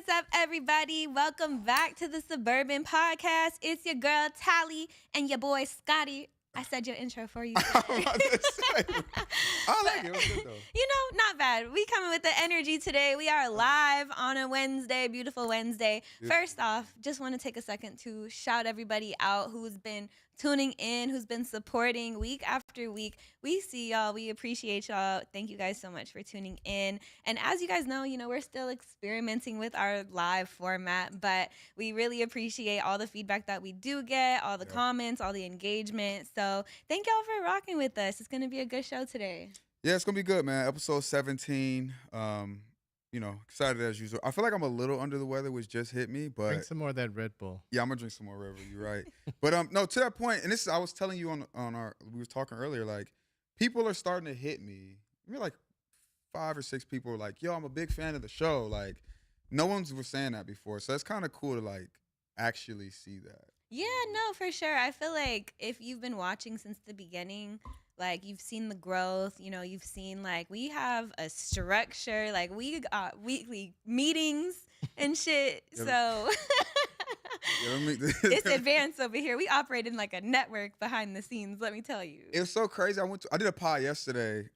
What's up, everybody? Welcome back to the Suburban Podcast. It's your girl, Tally, and your boy, Scotty. I said your intro for you. I like it. It was good, though. You know, not bad. We coming with the energy today. We are live on a Wednesday, beautiful Wednesday. First off, just want to take a second to shout everybody out who's been tuning in, who's been supporting week after week. We see y'all. We appreciate y'all. Thank you guys so much for tuning in. And as you guys know, we're still experimenting with our live format, but we really appreciate all the feedback that we do get, all the comments, all the engagement. So thank y'all for rocking with us. It's going to be a good show today. Yeah, it's going to be good, man. Episode 17. Excited as usual. I feel like I'm a little under the weather, which just hit me, but drink some more of that Red Bull. Yeah, I'm gonna drink some more Red Bull. You're right. But no, to that point, and this is, I was telling you on our, we were talking earlier, like people are starting to hit me. Like 5 or 6 people were like, "Yo, I'm a big fan of the show." Like, no one's was saying that before, so it's kind of cool to like actually see that. Yeah, no, for sure. I feel like if you've been watching since the beginning, like you've seen the growth, you've seen like we have a structure, like we got weekly meetings and shit. So it's advanced over here. We operate in like a network behind the scenes, let me tell you. It was so crazy. I did a pod yesterday.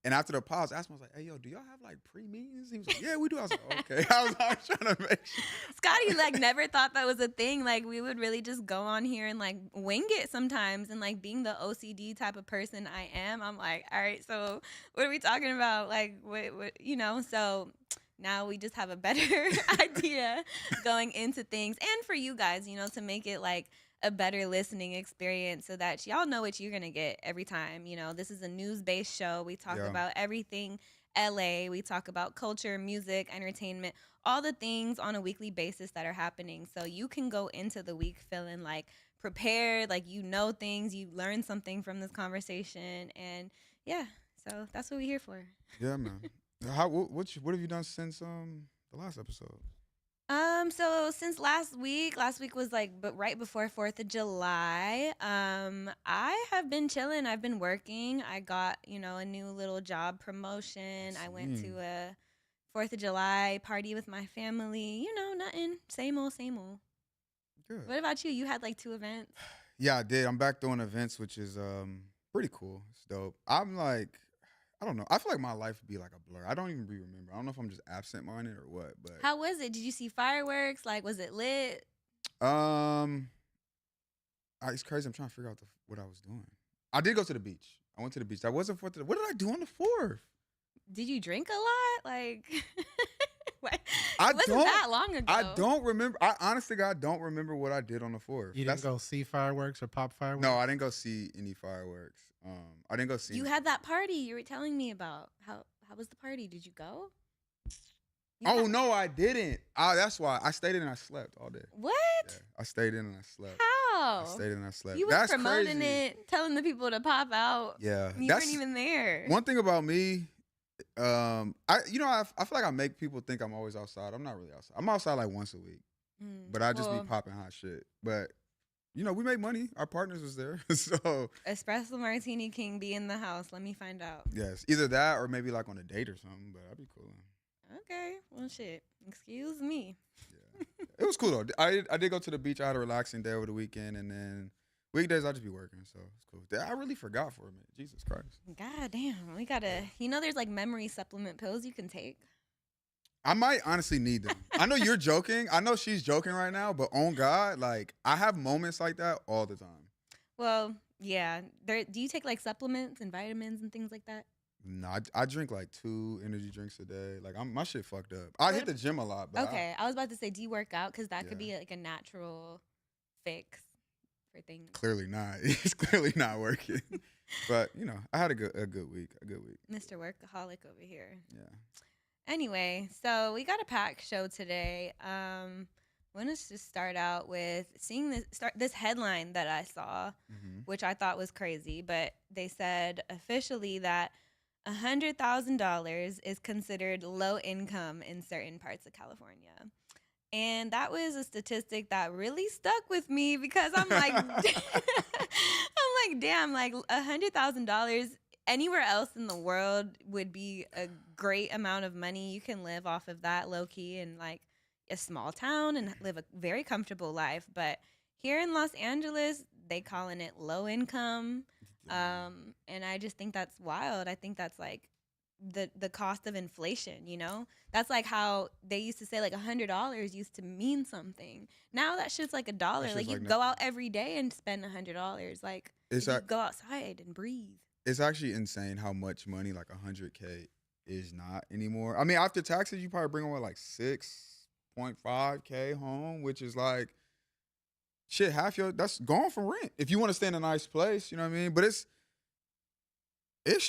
And after the pause, I asked him, I was like, "Hey, yo, do y'all have like pre-meetings?" He was like, "Yeah, we do." I was like, "Okay." I was trying to make sure. Scotty like never thought that was a thing. Like we would really just go on here and like wing it sometimes. And like being the OCD type of person I am, I'm like, all right, so what are we talking about? Like what so now we just have a better idea going into things. And for you guys, to make it like a better listening experience so that y'all know what you're going to get every time. This is a news-based show. We talk about everything LA. We talk about culture, music, entertainment, all the things on a weekly basis that are happening. So you can go into the week feeling like prepared, like things, you learn something from this conversation. And yeah, so that's what we're here for. Yeah, man. What have you done since the last episode? So since last week was but right before 4th of July, I have been chilling. I've been working. I got, a new little job promotion. I went to a 4th of July party with my family. Nothing. Same old. Good. What about you? You had like 2 events? Yeah, I did. I'm back doing events, which is pretty cool. It's dope. I'm like, I don't know. I feel like my life would be like a blur. I don't even remember. I don't know if I'm just absent-minded or what. But how was it? Did you see fireworks? Like, was it lit? It's crazy. I'm trying to figure out what I was doing. I did go to the beach. I went to the beach. I wasn't what did I do on the 4th? Did you drink a lot? Like, it wasn't that long ago. I don't remember. I honestly, God, don't remember what I did on the 4th. You didn't go see fireworks or pop fireworks? No, I didn't go see any fireworks. I didn't go see. You had that party you were telling me about. How was the party? Did you go? No, I didn't. That's why I stayed in and I slept all day. What? Yeah, I stayed in and I slept. How? I stayed in and I slept. You were promoting it, telling the people to pop out. Yeah, you weren't even there. One thing about me, I feel like I make people think I'm always outside. I'm not really outside. I'm outside like once a week, but I just be popping hot shit. But we make money. Our partners was there, so Espresso Martini King be in the house. Let me find out. Yes, either that or maybe like on a date or something. But I'd be cool. Okay, well, shit. Excuse me. Yeah, it was cool though. I did go to the beach. I had a relaxing day over the weekend, and then weekdays I'll just be working, so it's cool. I really forgot for a minute. Jesus Christ. God damn, we gotta. There's like memory supplement pills you can take. I might honestly need them. I know you're joking. I know she's joking right now, but on God, like I have moments like that all the time. Well, yeah. Do you take like supplements and vitamins and things like that? No, I drink like 2 energy drinks a day. Like my shit fucked up. I hit the gym a lot. But okay, I was about to say, do you work out? Because that could be like a natural fix for things. Clearly not. It's clearly not working. But I had a good week. Mr. Workaholic over here. Yeah. Anyway, so we got a packed show today. Want to just start out with seeing this headline that I saw, which I thought was crazy. But they said officially that $100,000 is considered low income in certain parts of California. And that was a statistic that really stuck with me because I'm like, damn, like $100,000 anywhere else in the world would be a great amount of money. You can live off of that low key and like a small town and live a very comfortable life. But here in Los Angeles, they calling it low income. And I just think that's wild. I think that's like the cost of inflation, you know? That's like how they used to say like $100 used to mean something. Now that shit's like $1. That Like shit's you like go nothing. out every day and spend $100. Like It's if you ac- go outside and breathe. it's actually insane how much money like 100K is not anymore. I mean, after taxes, you probably bring away like 6.5K home, which is like shit. Half your that's gone for rent if you want to stay in a nice place. You know what I mean? But it's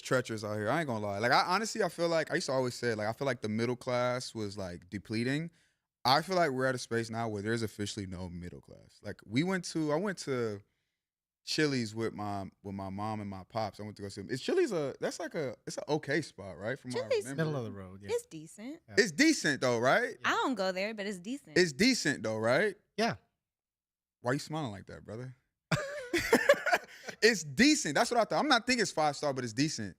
treacherous out here. I ain't gonna lie. Like I honestly, I feel like I used to always say like I feel like the middle class was like depleting. I feel like we're at a space now where there's officially no middle class. Like I went to Chili's with my mom and my pops. I went to go see them. Is Chili's it's an okay spot, right? From what I Chili's remember. Middle of the road. Yeah. It's decent. Yeah. It's decent though, right? I don't go there, but it's decent. It's decent though, right? Yeah. Why you smiling like that, brother? It's decent. That's what I thought. I'm not thinking it's 5-star, but it's decent.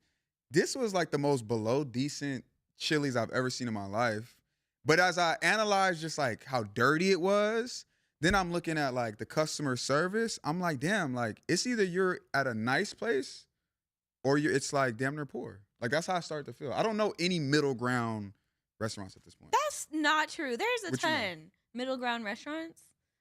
This was like the most below decent Chili's I've ever seen in my life. But as I analyzed just like how dirty it was, then I'm looking at like the customer service. I'm like, damn, like it's either you're at a nice place or it's like damn near poor. Like that's how I started to feel. I don't know any middle ground restaurants at this point. That's not true. There's a What you know? ton middle ground restaurants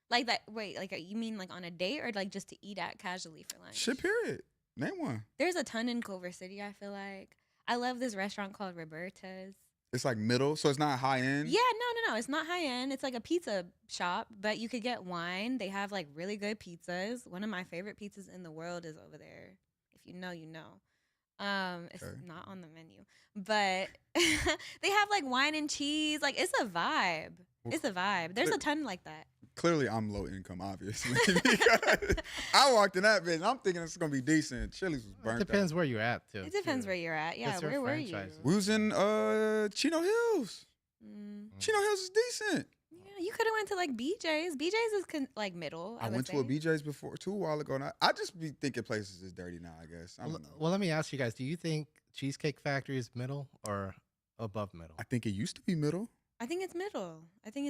like that. Wait, like you mean like on a date or like just to eat at casually for lunch? Shit, period. Name one. There's a ton in Culver City. I feel like I love this restaurant called Roberta's. It's like middle, so it's not high end. Yeah, no. It's not high end. It's like a pizza shop, but you could get wine. They have like really good pizzas. One of my favorite pizzas in the world is over there. If you know, you know. It's Okay. not on the menu, but they have like wine and cheese. Like it's a vibe. It's a vibe. There's a ton like that. Clearly, I'm low income, obviously. Because I walked in that bitch, and I'm thinking it's gonna be decent. Chili's was burnt Depends out. where you're at too. It depends where you're at. Yeah, Yes, they're where were you? franchises. We was in Chino Hills. Mm. Chino Hills is decent. Yeah, you could have went to like BJ's. BJ's is like middle. I would went to a say. BJ's before too a while ago, and I just be thinking places is dirty now. I guess. I Well, don't know. well, let me ask you guys: do you think Cheesecake Factory is middle or above middle? I think it used to be middle. I think it's middle. I think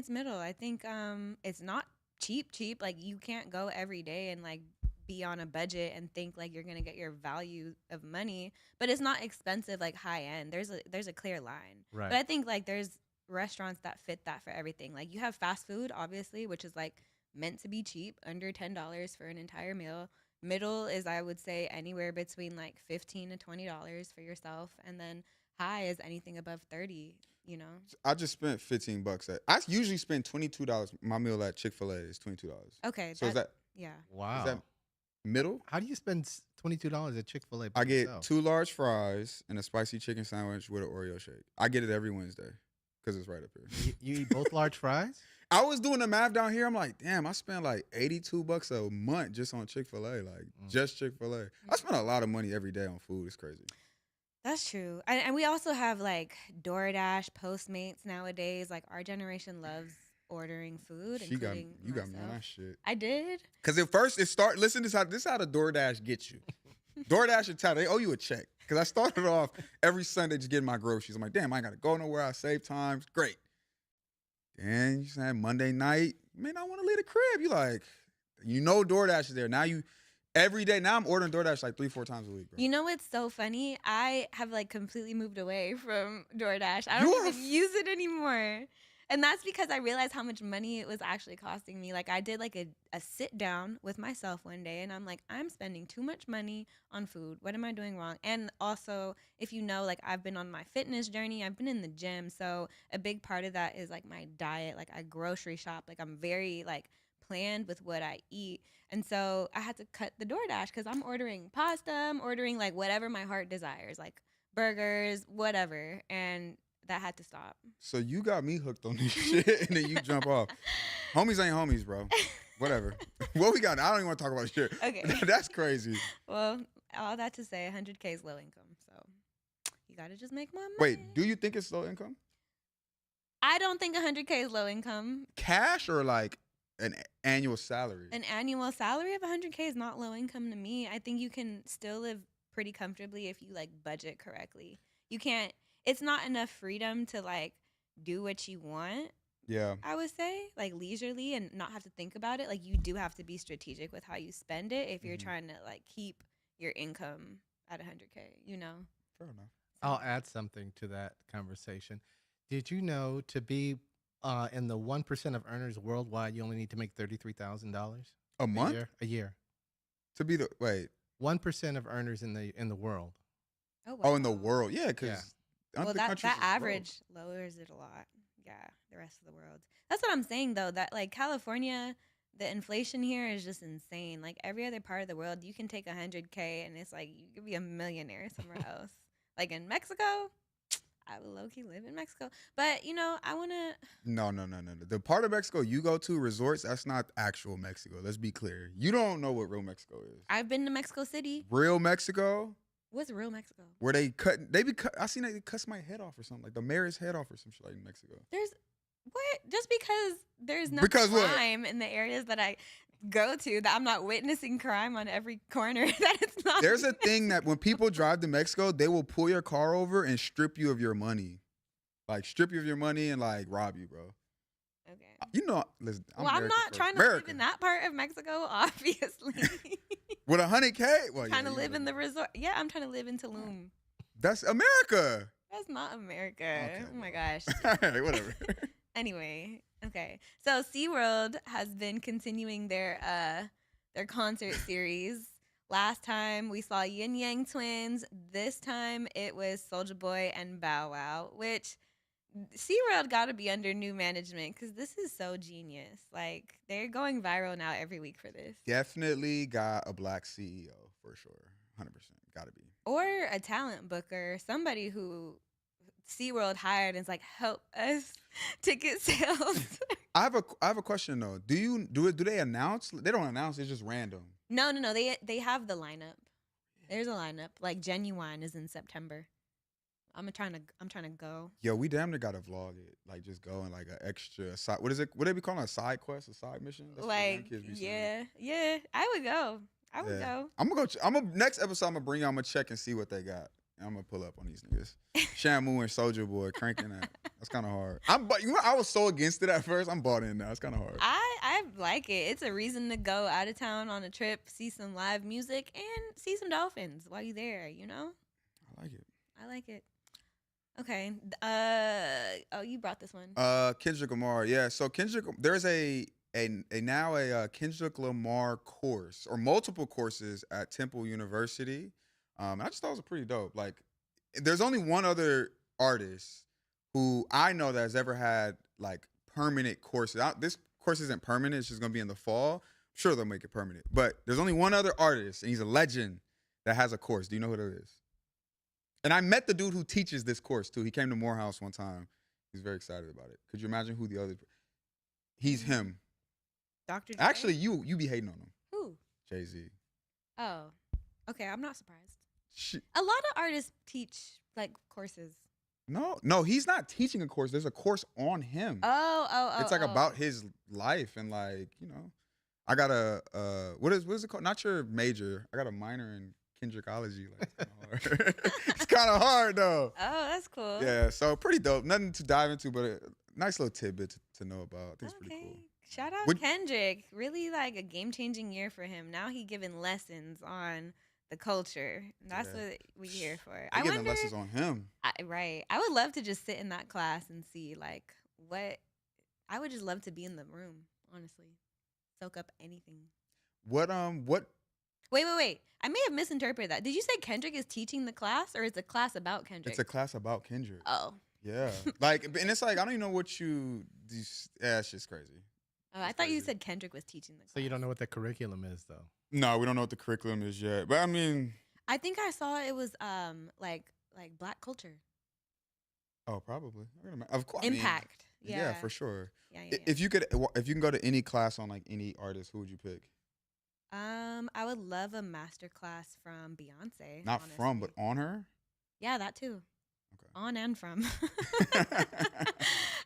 it's not cheap. Like you can't go every day and like be on a budget and think like you're gonna get your value of money, but it's not expensive like high end. There's a clear line. Right. But I think like there's restaurants that fit that for everything. Like you have fast food, obviously, which is like meant to be cheap, under $10 for an entire meal. Middle is I would say anywhere between like $15 to $20 for yourself, and then high is anything above 30. You know. I just spent $15 at. I usually spend $22. My meal at Chick-fil-A is $22. Okay. So is that yeah. Wow. is that middle? How do you spend $22 at Chick-fil-A? I get 2 large fries and a spicy chicken sandwich with an Oreo shake. I get it every Wednesday because it's right up here. You eat both large fries? I was doing the math down here. I'm like, damn, I spend like $82 a month just on Chick-fil-A, like just Chick-fil-A. I spend a lot of money every day on food. It's crazy. That's true. And we also have like DoorDash, Postmates nowadays. Like our generation loves ordering food. You got including me on myself. that shit. I did. Because at first it start. Listen, this is how the DoorDash gets you. DoorDash and they owe you a check. Because I started off every Sunday just getting my groceries. I'm like, damn, I ain't got to go nowhere. I save time. Great. Then you say Monday night, you may not want to leave the crib. You like, DoorDash is there. Now every day, now I'm ordering DoorDash like 3-4 times a week, bro. You know what's so funny? I have like completely moved away from DoorDash. I You don't are even use it anymore. And that's because I realized how much money it was actually costing me. Like I did like a sit down with myself one day and I'm like, I'm spending too much money on food. What am I doing wrong? And also, if you know, like I've been on my fitness journey, I've been in the gym. So a big part of that is like my diet. Like I grocery shop. Like I'm very like planned with what I eat. And so I had to cut the DoorDash because I'm ordering pasta. I'm ordering like whatever my heart desires, like burgers, whatever. And that had to stop. So you got me hooked on this shit, and then you jump off. Homies ain't homies, bro. Whatever. What we got? I don't even want to talk about shit. Okay. That's crazy. Well, all that to say, 100K is low income. So you got to just make more money. Wait, do you think it's low income? I don't think 100K is low income. Cash or like an annual salary? An annual salary of 100K is not low income to me. I think you can still live pretty comfortably if you like budget correctly. You can't. It's not enough freedom to like do what you want, Yeah. I would say, like leisurely and not have to think about it. Like you do have to be strategic with how you spend it if you're Mhm. trying to like keep your income at 100K, you know? Fair enough. So, I'll add something to that conversation. Did you know to be in the 1% of earners worldwide, you only need to make $33,000 A a month year? A year. to be the wait. 1% of earners in the world. oh wow. Oh, in the world, yeah, Yeah. because Well, other that countries is average lowers it a lot. Yeah, the rest of the world. That's what I'm saying though. That like California, the inflation here is just insane. Like every other part of the world, you can take 100K and it's like you could be a millionaire somewhere else. Like in Mexico, I would low key live in Mexico. But you know, I wanna. broke. No. The part of Mexico you go to resorts, that's not actual Mexico. Let's be clear. You don't know what real Mexico is. I've been to Mexico City. Real Mexico, What's real Mexico? where they be cut. I seen they cuts my head off or something, like the mayor's head off or some shit like in Mexico. There's what? Just because there's no Because what? crime in the areas that I go to, that I'm not witnessing crime on every corner. That it's not. There's a thing that when people drive to Mexico, they will pull your car over and strip you of your money, like strip you of your money and like rob you, bro. Okay. You know, listen. Well, I'm America not first. trying to live America. in that part of Mexico, obviously. With 100K. Well, Trying to you live know, in the resort. Yeah, I'm trying to live in Tulum. That's America. That's not America. Okay, Oh my bro. gosh. All right, whatever. Anyway, okay. So SeaWorld has been continuing their concert series. Last time we saw Yin Yang Twins. This time it was Soulja Boy and Bow Wow, which SeaWorld got to be under new management because this is so genius. Like, they're going viral now every week for this. Definitely got a black CEO for sure. 100%. Got to be. Or a talent booker, somebody who SeaWorld hired and is like, help us ticket sales. I have a question though. Do they announce? They don't announce. It's just random. No. They have the lineup. There's a lineup. Like Genuine is in September. I'm trying to go. Yo, we damn near gotta vlog it. Like just go and like an extra side. What is it? What they be calling a side quest, a side mission? That's what young Like kids be saying. yeah. I would go. I would Yeah. go. I'm gonna go. Next episode. I'm gonna bring you. I'm gonna check and see what they got. And I'm gonna pull up on these niggas. Shamu and Soulja Boy cranking that. That's kind of hard. I was so against it at first. I'm bought in now. It's kind of hard. I like it. It's a reason to go out of town on a trip, see some live music, and see some dolphins while you're there. You know. I like it. I like it. Okay. Oh, you brought this one. Kendrick Lamar. Yeah. So Kendrick, there's a Kendrick Lamar course or multiple courses at Temple University. I just thought it was pretty dope. Like, there's only one other artist who I know that has ever had like permanent courses. This course isn't permanent. It's just gonna be in the fall. I'm sure they'll make it permanent. But there's only one other artist, and he's a legend that has a course. Do you know who that is? And I met the dude who teaches this course too. He came to Morehouse one time. He's very excited about it. Could you imagine who the other? He's him. Dr. Dre? Actually, you be hating on him. Who? Jay-Z. Oh, okay. I'm not surprised. She, A lot of artists teach like courses. no, he's not teaching a course. There's a course on him. Oh. It's like about his life and like, you know, I got a what is it called? Not your major. I got a minor in Kendrickology. Like, it's kind of hard. It's kind of hard though. Oh, that's cool. Yeah, so pretty dope. Nothing to dive into, but a nice little tidbit to know about. I think it's pretty cool. Shout out Would- Kendrick. Really like a game-changing year for him. Now he giving lessons on the culture. That's Yeah. what we here for. They giving lessons on him. Right. I would love to just sit in that class and see like what. I would just love to be in the room, honestly. Soak up anything. What Wait. I may have misinterpreted that. Did you say Kendrick is teaching the class, or is the class about Kendrick? It's a class about Kendrick. Oh. Yeah. Like, and it's like, I don't even know what yeah, it's just crazy. Oh, I That's thought you crazy. said Kendrick was teaching the class. So you don't know what the curriculum is, though. No, we don't know what the curriculum is yet. But I mean, I think I saw it was like black culture. oh, probably. Of course. I mean, Impact. yeah, for sure. Yeah. If you can go to any class on like any artist, who would you pick? I would love a master class from Beyonce. Not from, but honestly. on her. Yeah, that too. Okay. On and from.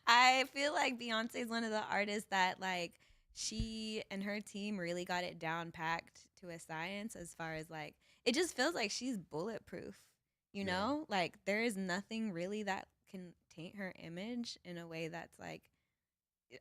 I feel like Beyonce is one of the artists that like she and her team really got it down packed to a science as far as like it just feels like she's bulletproof. You Yeah. know? Like there is nothing really that can taint her image in a way that's like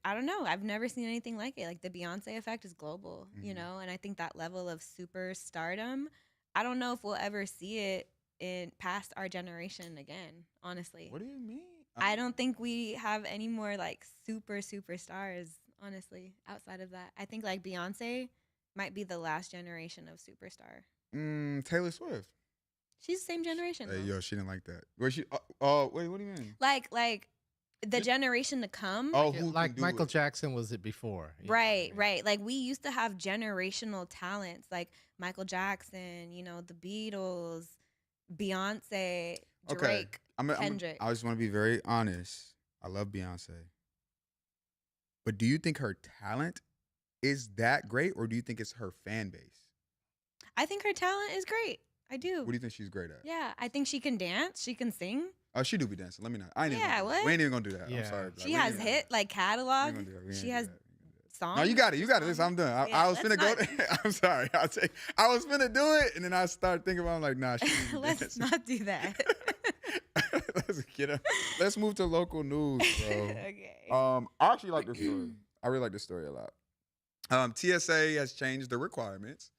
I don't know. I've never seen anything like it. Like the Beyonce effect is global, you Mhm. know, and I think that level of super stardom, I don't know if we'll ever see it in past our generation again, honestly. What do you mean? I don't think we have any more like super stars, honestly, outside of that. I think like Beyonce might be the last generation of superstar. Taylor Swift. She's the same generation Hey, though. yo, she didn't like that. Where she? Oh, wait, what do you mean? Like the Just- generation to come. Oh, Yeah, who like can do Michael it? Jackson was it before. You know what I Right, mean? right. Like we used to have generational talents like Michael Jackson, you know, the Beatles, Beyonce, Okay, Drake, Kendrick. I just want to be very honest. I love Beyonce, but do you think her talent is that great, or do you think it's her fan base? I think her talent is great. I do. What do you think she's great at? Yeah, I think she can dance, she can sing. Oh, she do be dancing. Let me not. I ain't even Yeah, gonna do that. what? We ain't even gonna do that. I'm Yeah. sorry. She we has ain't gonna do hit that. like We catalog. ain't gonna do that. We ain't She gonna has do that. songs. No, you got it. You got it. Listen, I'm done. Yeah, I was finna go. let's I'm sorry. I was finna do it, and then I started thinking about. I'm like, nah. She need to Let's dance. not do that. Let's get up. Let's move to local news, bro. Okay. I actually like this story. I really like this story a lot. TSA has changed the requirements.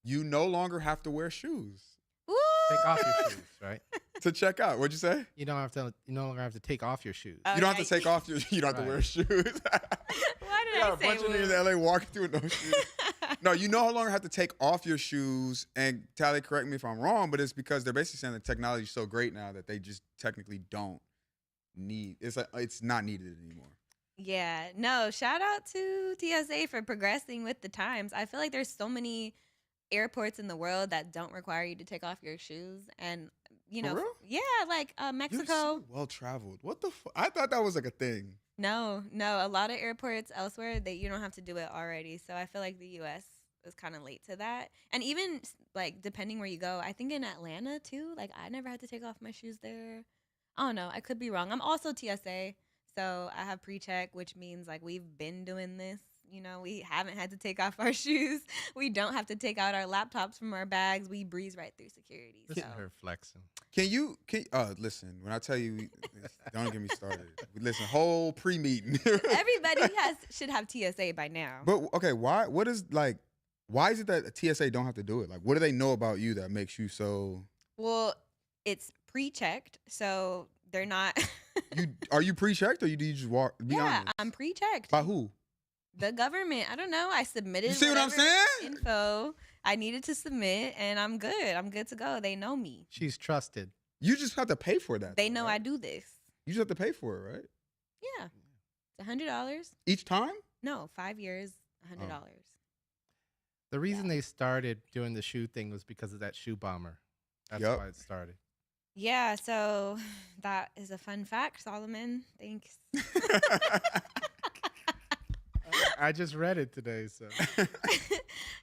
You no longer have to wear shoes Woo! Take off your shoes, right? to check out. What'd you say? You don't have to. You no longer have to take off your shoes. Oh, You don't have yeah. to take off your. You don't have to wear Right. shoes. Why You did got I a say bunch of niggas woo? in LA walking through with no shoes. No, you no longer have to take off your shoes. And Tally, correct me if I'm wrong, but it's because they're basically saying the technology is so great now that they just technically don't need. It's not needed anymore. Yeah, no, shout out to TSA for progressing with the times. I feel like there's so many airports in the world that don't require you to take off your shoes. And, you For know, real? yeah, like You're Mexico. so well traveled. What the? I thought that was like a thing. No, a lot of airports elsewhere, you don't have to do it already. So I feel like the US is kind of late to that. And even like depending where you go, I think in Atlanta too, like I never had to take off my shoes there. I don't know. I could be wrong. I'm also TSA. So I have pre-check, which means like we've been doing this. You know, we haven't had to take off our shoes. We don't have to take out our laptops from our bags. We breeze right through security. Listen So to her flexing. Can you listen, when I tell you don't get me started. Listen, whole pre-meeting. everybody should have TSA by now. But okay, why is it that a TSA don't have to do it? Like what do they know about you that makes you so Well, it's pre-checked, so they're not. are you pre-checked or do you just walk be Yeah, honest? I'm pre-checked. By who? The government. I don't know. I submitted. You see what I'm whatever saying? Info I needed to submit, and I'm good. I'm good to go. They know me. She's trusted. You just have to pay for that. They though, know right? I do this. You just have to pay for it, right? Yeah, it's $100. Each time? No, 5 years, $100. The reason they started doing the shoe thing was because of that shoe bomber. That's Yup. why it started. Yeah, so that is a fun fact, Solomon. Thanks. I just read it today, so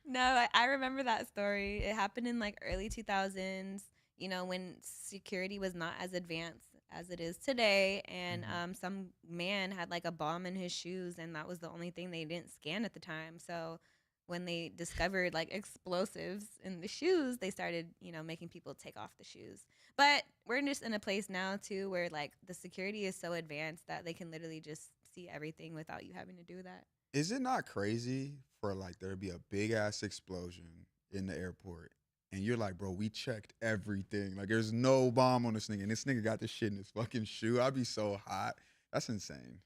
No, I remember that story. It happened in like early 2000s, you know, when security was not as advanced as it is today. And some man had like a bomb in his shoes, and that was the only thing they didn't scan at the time. So when they discovered like explosives in the shoes, they started, you know, making people take off the shoes. But we're just in a place now too where like the security is so advanced that they can literally just see everything without you having to do that. Is it not crazy for like there to be a big ass explosion in the airport and you're like, bro, we checked everything. Like there's no bomb on this nigga and this nigga got this shit in his fucking shoe. I'd be so hot. That's insane.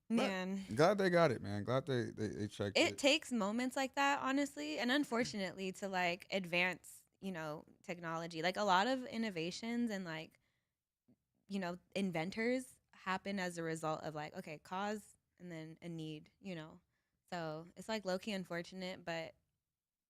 But Man. glad they got it, man. Glad they checked It it. takes moments like that, honestly, and unfortunately to like advance, you know, technology. Like a lot of innovations and like, you know, inventors happen as a result of like, okay, cause and then a need, you know. So it's like low-key unfortunate, but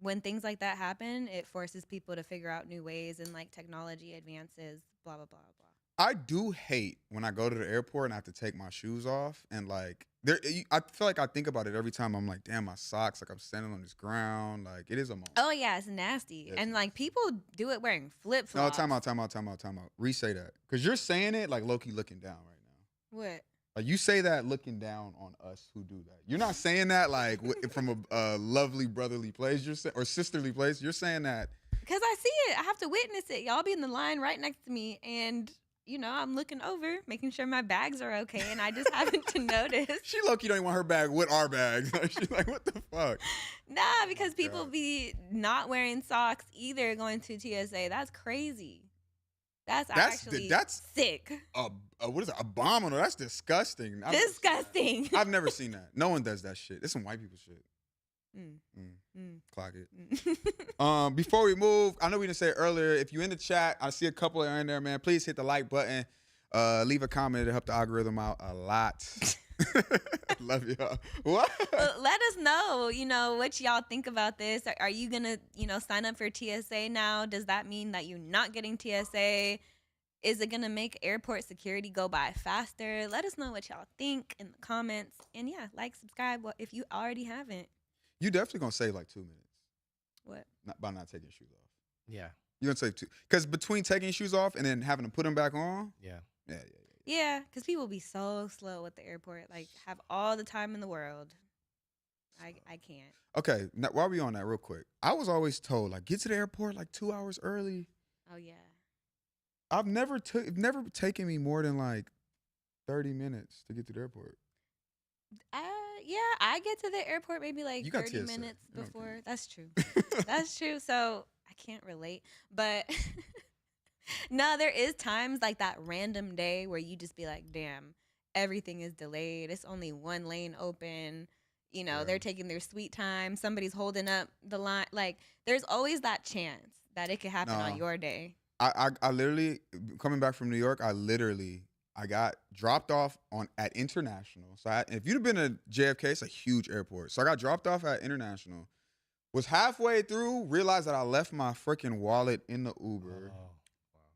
when things like that happen, it forces people to figure out new ways and like technology advances, blah, blah, blah, blah. I do hate when I go to the airport and I have to take my shoes off and like I feel like I think about it every time. I'm like, damn, my socks, like I'm standing on this ground. Like it is a moment. Oh yeah, it's nasty. Yes. And like people do it wearing flip No, flops. time out. Re-say that. Because you're saying it like low-key looking down right now. What? Like you say that looking down on us who do that. You're not saying that like from a lovely brotherly place. Or sisterly place. You're saying that. Because I see it. I have to witness it. Y'all be in the line right next to me, and I'm looking over, making sure my bags are okay, and I just happened to notice. She lucky don't even want her bag with our bags. She's like, what the fuck? Nah, because people God. be not wearing socks either going to TSA. That's crazy. That's actually sick. What is it? Abominable. That's disgusting. Disgusting. I've never seen that. No one does that shit. It's some white people shit. Clock it. Before we move, I know we didn't say it earlier. If you're in the chat, I see a couple in there, man. Please hit the like button. Leave a comment to help the algorithm out a lot. Love y'all. What? Let us know, what y'all think about this. Are you gonna, sign up for TSA now? Does that mean that you're not getting TSA? Is it gonna make airport security go by faster? Let us know what y'all think in the comments. And yeah, like, subscribe if you already haven't. You definitely gonna save like 2 minutes. What? By not taking your shoes off. Yeah. You're gonna save 2. Because between taking your shoes off and then having to put them back on. Yeah. Yeah, because people be so slow at the airport. Like, have all the time in the world. I can't. Okay, now, while we on that real quick, I was always told, like, get to the airport like 2 hours early. Oh, yeah. I've never taken me more than like 30 minutes to get to the airport. Yeah, I get to the airport maybe like 30 TSA. minutes before. That's true. That's true. So I can't relate. But no, there is times like that random day where you just be like, damn, everything is delayed. It's only one lane open. They're taking their sweet time. Somebody's holding up the line. Like, there's always that chance that it could happen on your day. I literally, coming back from New York, I got dropped off at International. So if you'd have been to JFK, it's a huge airport. So I got dropped off at International. Was halfway through, realized that I left my freaking wallet in the Uber. Oh, wow.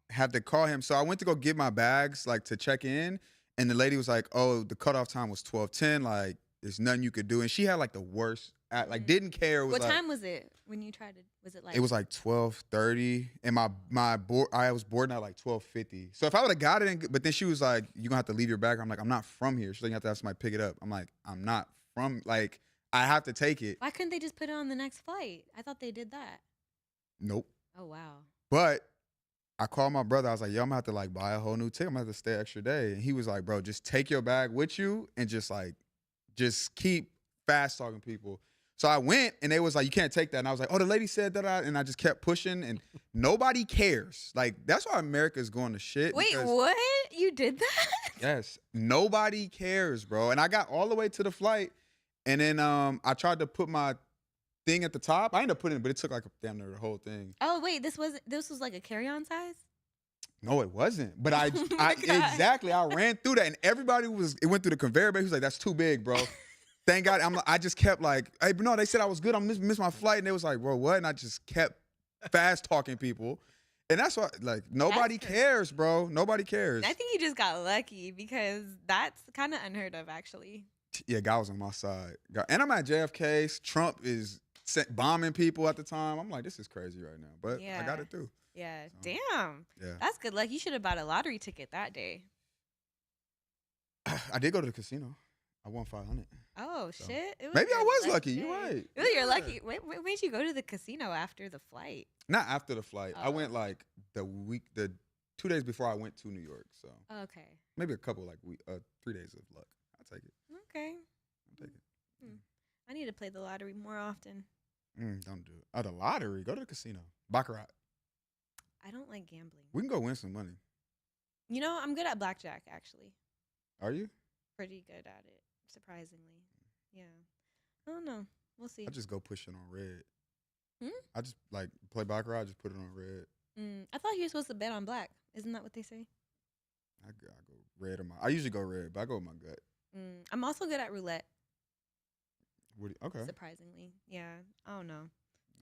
Had to call him. So I went to go get my bags, like, to check in. And the lady was like, oh, the cutoff time was 12:10. Like, there's nothing you could do. And she had like the worst, didn't care. What time was it when you tried to, was it like? It was like 12:30. And I was boarding at like 12:50. So if I would have got it, but then she was like, you're going to have to leave your bag. I'm like, I'm not from here. She's like, you have to have somebody pick it up. I'm like, I'm not from, like, I have to take it. Why couldn't they just put it on the next flight? I thought they did that. Nope. Oh, wow. But I called my brother. I was like, yo, I'm going to have to like buy a whole new ticket. I'm going to have to stay an extra day. And he was like, bro, just take your bag with you and just keep fast talking people. So I went and they was like, you can't take that. And I was like, oh, the lady said that. And I just kept pushing and nobody cares. Like, that's why America's going to shit. Wait, what? You did that? Yes. Nobody cares, bro. And I got all the way to the flight. And then I tried to put my thing at the top. I ended up putting it, but it took like damn near the whole thing. Oh, wait, this was like a carry-on size? No, it wasn't. But I God. I ran through that and it went through the conveyor belt. He was like, that's too big, bro. Thank God. I just kept like, hey, but no, they said I was good. I missed my flight. And they was like, bro, what? And I just kept fast talking people. And that's why, like, nobody cares, bro. Nobody cares. I think you just got lucky because that's kind of unheard of, actually. Yeah, God was on my side. And I'm at JFK. Trump is bombing people at the time. I'm like, this is crazy right now. But I got it through. Yeah. So, damn. Yeah. That's good luck. You should have bought a lottery ticket that day. I did go to the casino. I won $500. Oh, so. shit. Maybe I was lucky. You're right. Really, you're lucky. When did you go to the casino after the flight? Not after the flight. Oh. I went like the 2 days before I went to New York. So okay. Maybe a couple 3 days of luck. I'll take it. Okay. I'll take it. I need to play the lottery more often. Don't do it. Oh, the lottery. Go to the casino. Baccarat. I don't like gambling. We can go win some money. I'm good at blackjack, actually. Are you? Pretty good at it, surprisingly. Yeah. I don't know. We'll see. I just go push it on red. Hmm? I just play baccarat. I just put it on red. I thought you were supposed to bet on black. Isn't that what they say? I go red I usually go red, but I go with my gut. I'm also good at roulette. Okay. Surprisingly. Yeah. I don't know.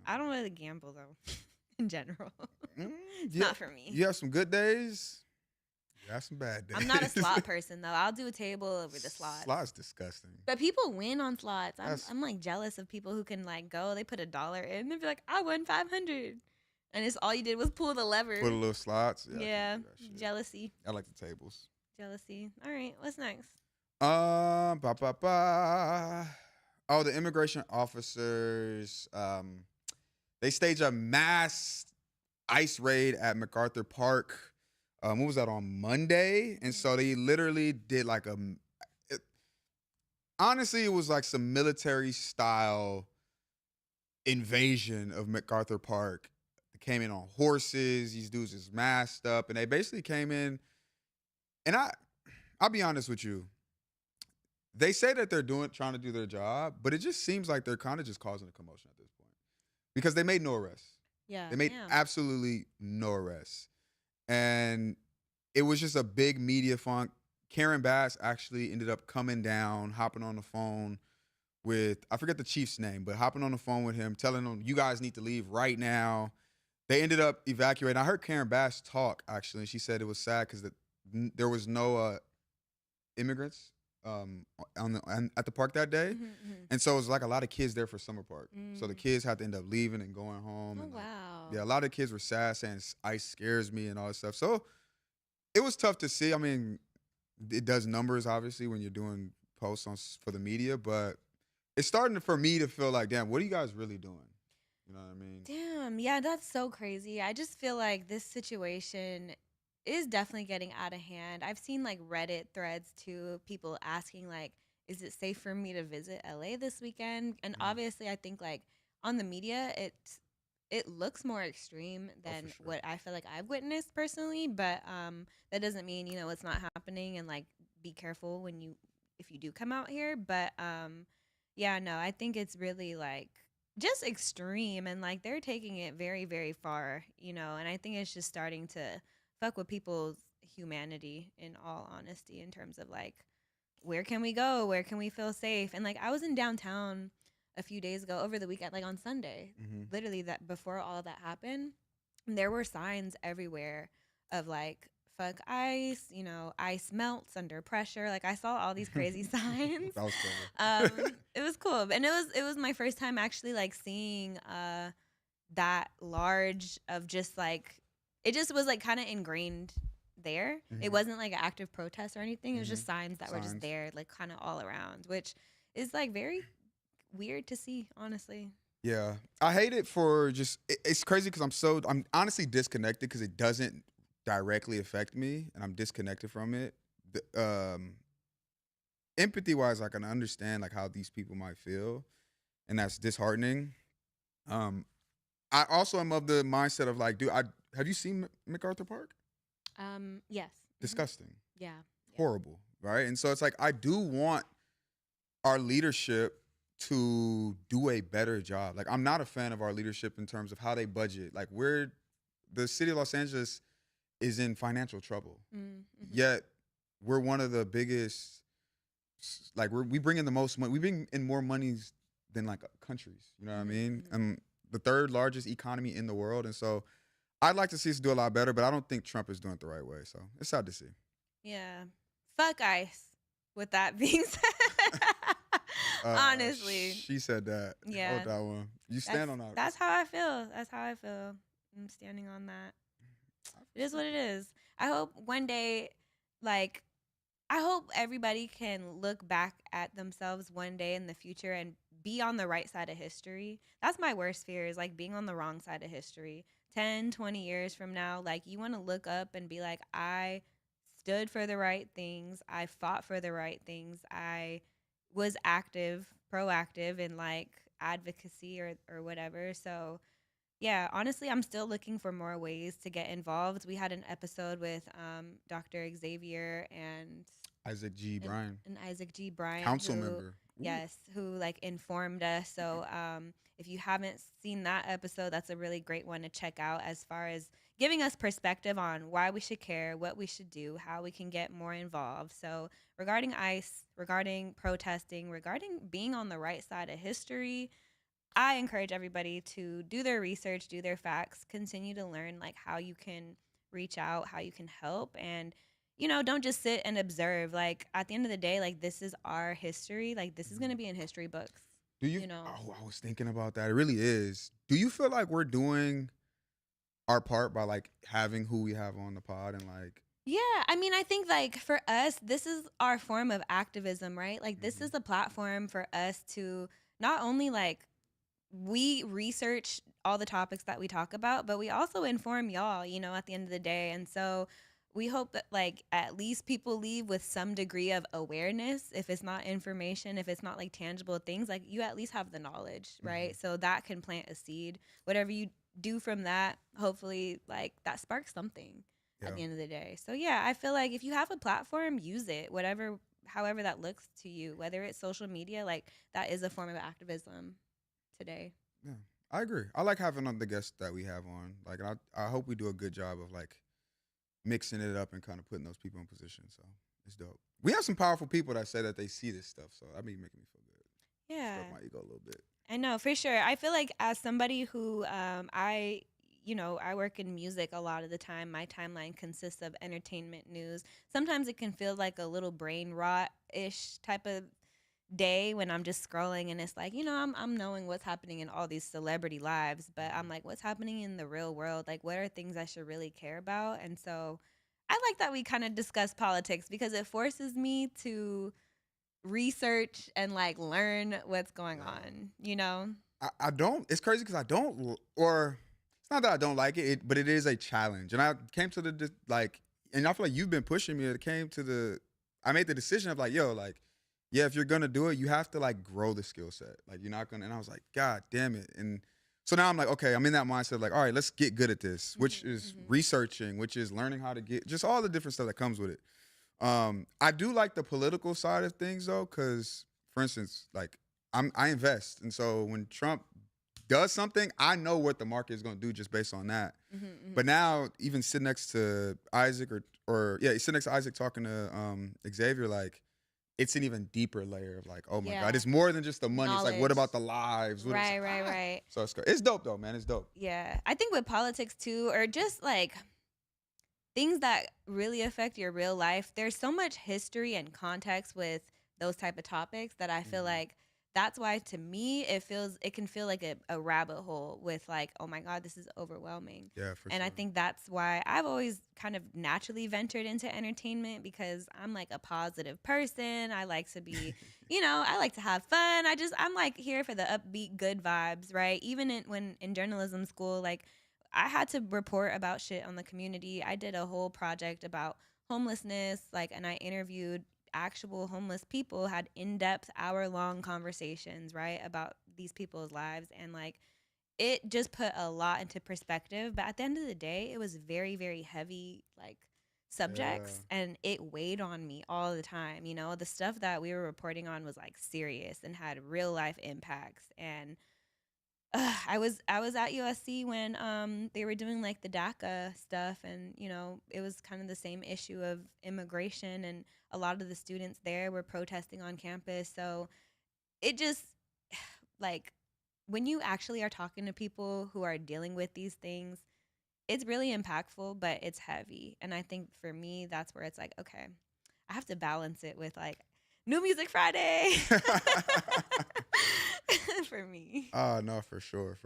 I don't really gamble, though, in general. It's not for me. You have some good days. You have some bad days. I'm not a slot person, though. I'll do a table over the slots. Slots disgusting. But people win on slots. I'm like jealous of people who can go. They put $1 in. They'd be like, I won 500. And it's all you did was pull the lever. Put a little slots. Yeah. Jealousy. I like the tables. Jealousy. All right. What's next? Oh, the immigration officers. They staged a mass ICE raid at MacArthur Park. What was that, on Monday? And so they literally did like it, honestly, it was like some military style invasion of MacArthur Park. They came in on horses. These dudes is masked up, and they basically came in. And I'll be honest with you. They say that they're trying to do their job, but it just seems like they're kind of just causing a commotion at this point because they made no arrests. Yeah. They made absolutely no arrests, and it was just a big media funk. Karen Bass actually ended up coming down, hopping on the phone with, I forget the chief's name, but hopping on the phone with him, telling him, you guys need to leave right now. They ended up evacuating. I heard Karen Bass talk, actually, and she said it was sad because there was no immigrants at the park that day. And so it was like a lot of kids there for summer park. So the kids had to end up leaving and going home. Oh, and wow. yeah, a lot of kids were sad, saying ICE scares me and all this stuff. So it was tough to see. I mean, it does numbers, obviously, when you're doing posts for the media, but it's starting for me to feel like, damn, what are you guys really doing? You know what I mean? Damn. Yeah, that's so crazy. I just feel like this situation is definitely getting out of hand. I've seen like Reddit threads too, people asking like, is it safe for me to visit LA this weekend? And obviously I think like on the media it looks more extreme than for sure. what I feel like I've witnessed personally, but that doesn't mean, it's not happening, and like be careful if you do come out here, but yeah, no, I think it's really like just extreme, and like they're taking it very, very far, and I think it's just starting to fuck with people's humanity, in all honesty, in terms of like, where can we go? Where can we feel safe? And like I was in downtown a few days ago over the weekend, like on Sunday, literally that before all that happened, there were signs everywhere of like, fuck ICE, ICE melts under pressure. Like I saw all these crazy signs. That was clever. It was cool. And it was my first time actually like seeing that large of just like, it just was like kind of ingrained there. It wasn't like an active protest or anything. It was just signs that were just there, like kind of all around, which is like very weird to see, honestly. Yeah, I hate it for just. It's crazy because I'm honestly disconnected because it doesn't directly affect me, and I'm disconnected from it. Empathy wise, I can understand like how these people might feel, and that's disheartening. I also am of the mindset of like, have you seen MacArthur Park? Yes. Disgusting. Yeah. Horrible, right? And so it's like I do want our leadership to do a better job. Like I'm not a fan of our leadership in terms of how they budget. Like the city of Los Angeles is in financial trouble. Yet we're one of the biggest, like we bring in the most money. We bring in more monies than like countries, you know what I mean? And the third largest economy in the world. And so I'd like to see us do a lot better, but I don't think Trump is doing it the right way. So it's sad to see. Yeah. Fuck ICE, with that being said. Honestly. She said that. Yeah. Oh, that one. You stand on that. That's how I feel. I'm standing on that. It is what it is. I hope one day, like, I hope everybody can look back at themselves one day in the future and be on the right side of history. That's my worst fear, is like being on the wrong side of history. 10, 20 years from now, like you want to look up and be like, I stood for the right things. I fought for the right things. I was proactive in like advocacy or whatever. So yeah, honestly, I'm still looking for more ways to get involved. We had an episode with Dr. Xavier and Isaac G. Bryan. And Isaac G. Bryan. Council member. Ooh. Yes, who like informed us. So if you haven't seen that episode, that's a really great one to check out, as far as giving us perspective on why we should care, what we should do, how we can get more involved. So regarding ICE, regarding protesting, regarding being on the right side of history, I encourage everybody to do their research, do their facts, continue to learn like how you can reach out, how you can help, and don't just sit and observe. Like at the end of the day, like this is our history. Like this is going to be in history books. Do you? Oh, I was thinking about that. It really is. Do you feel like we're doing our part by like having who we have on the pod and like? Yeah, I mean, I think like for us, this is our form of activism, right? Like this is a platform for us to not only like we research all the topics that we talk about, but we also inform y'all, at the end of the day. And so we hope that like at least people leave with some degree of awareness. If it's not information, if it's not like tangible things, like you at least have the knowledge, right? So that can plant a seed. Whatever you do from that, hopefully like that sparks something Yeah. at the end of the day. So yeah, I feel like if you have a platform, use it. Whatever however that looks to you, whether it's social media, like that is a form of activism today. Yeah, I agree. I like having on the guests that we have on. Like, I hope we do a good job of like mixing it up and kind of putting those people in position. So it's dope. We have some powerful people that say that they see this stuff. So that be making me feel good. Yeah. Stroke my ego a little bit. I know, for sure. I feel like as somebody who I work in music a lot of the time. My timeline consists of entertainment news. Sometimes it can feel like a little brain rot-ish type of day when I'm just scrolling and it's like, I'm knowing what's happening in all these celebrity lives, but I'm like, what's happening in the real world? Like, what are things I should really care about? And so I like that we kind of discuss politics because it forces me to research and like learn what's going on. I don't. It's crazy because I don't, or it's not that I don't like it, but it is a challenge. And I came to and I feel like you've been pushing me. I made the decision of like, yo, like, yeah, if you're gonna do it, you have to like grow the skill set. Like you're not gonna. And I was like, God damn it. And so now I'm like, okay, I'm in that mindset of like, all right, let's get good at this, which is researching, which is learning how to get just all the different stuff that comes with it. I do like the political side of things though, because for instance, like I invest, and so when Trump does something, I know what the market is going to do just based on that. But now, even sitting next to Isaac, sitting next to Isaac talking to Xavier, like it's an even deeper layer of like, oh my God, it's more than just the money. Knowledge. It's like, what about the lives? Right. So it's dope though, man. It's dope. Yeah, I think with politics too, or just like things that really affect your real life, there's so much history and context with those type of topics that I feel like that's why to me it can feel like a rabbit hole with like, oh my God, this is overwhelming. Yeah, for and sure. I think that's why I've always kind of naturally ventured into entertainment because I'm like a positive person. I like to be, I like to have fun. I'm like here for the upbeat, good vibes, right? Even when in journalism school, like I had to report about shit on the community. I did a whole project about homelessness, like, and I interviewed actual homeless people, had in-depth hour-long conversations, right, about these people's lives. And like, it just put a lot into perspective. But at the end of the day, it was very, very heavy, like, subjects. And it weighed on me all the time. The stuff that we were reporting on was like serious and had real life impacts. And I was at USC when they were doing like the DACA stuff, and it was kind of the same issue of immigration, and a lot of the students there were protesting on campus. So it just like when you actually are talking to people who are dealing with these things, it's really impactful, but it's heavy. And I think for me, that's where it's like, okay, I have to balance it with like New Music Friday. For me. Oh, no, for sure.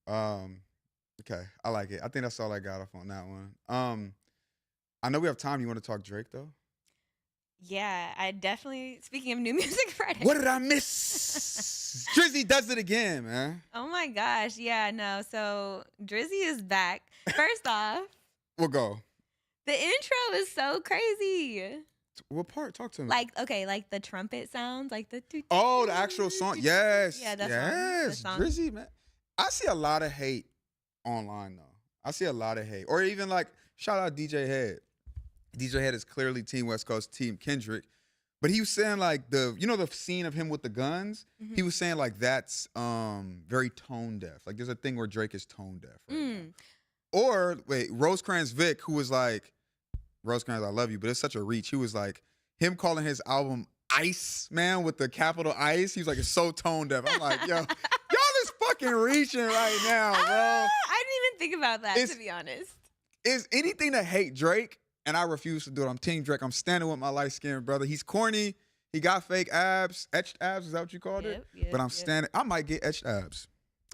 Okay, I like it. I think that's all I got off on that one. I know we have time. You want to talk Drake, though? Yeah, I definitely, speaking of New Music Friday. What did I miss? Drizzy does it again, man. Oh, my gosh. Yeah, no. So Drizzy is back. First off. We'll go. The intro is so crazy. What part? Talk to me. Like, okay, like the trumpet sounds, like the. Oh, the actual song. Yes. Yeah, that's yes. Drizzy, man. I see a lot of hate online, though. I see a lot of hate. Or even like, shout out DJ Head. DJ Head is clearly Team West Coast, Team Kendrick. But he was saying like the scene of him with the guns? He was saying like that's very tone deaf. Like there's a thing where Drake is tone deaf right now. Or, wait, Rosecrans Vic, who was like, Rosecrans, I love you, but it's such a reach. He was like, him calling his album Ice, man, with the capital Ice. He was like, it's so tone deaf. I'm like, yo, y'all is fucking reaching right now, bro. I didn't even think about that, to be honest. Is anything to hate Drake, and I refuse to do it. I'm Team Drake. I'm standing with my light-skinned brother. He's corny. He got fake abs. Etched abs, is that what you called it? But I'm standing. I might get etched abs.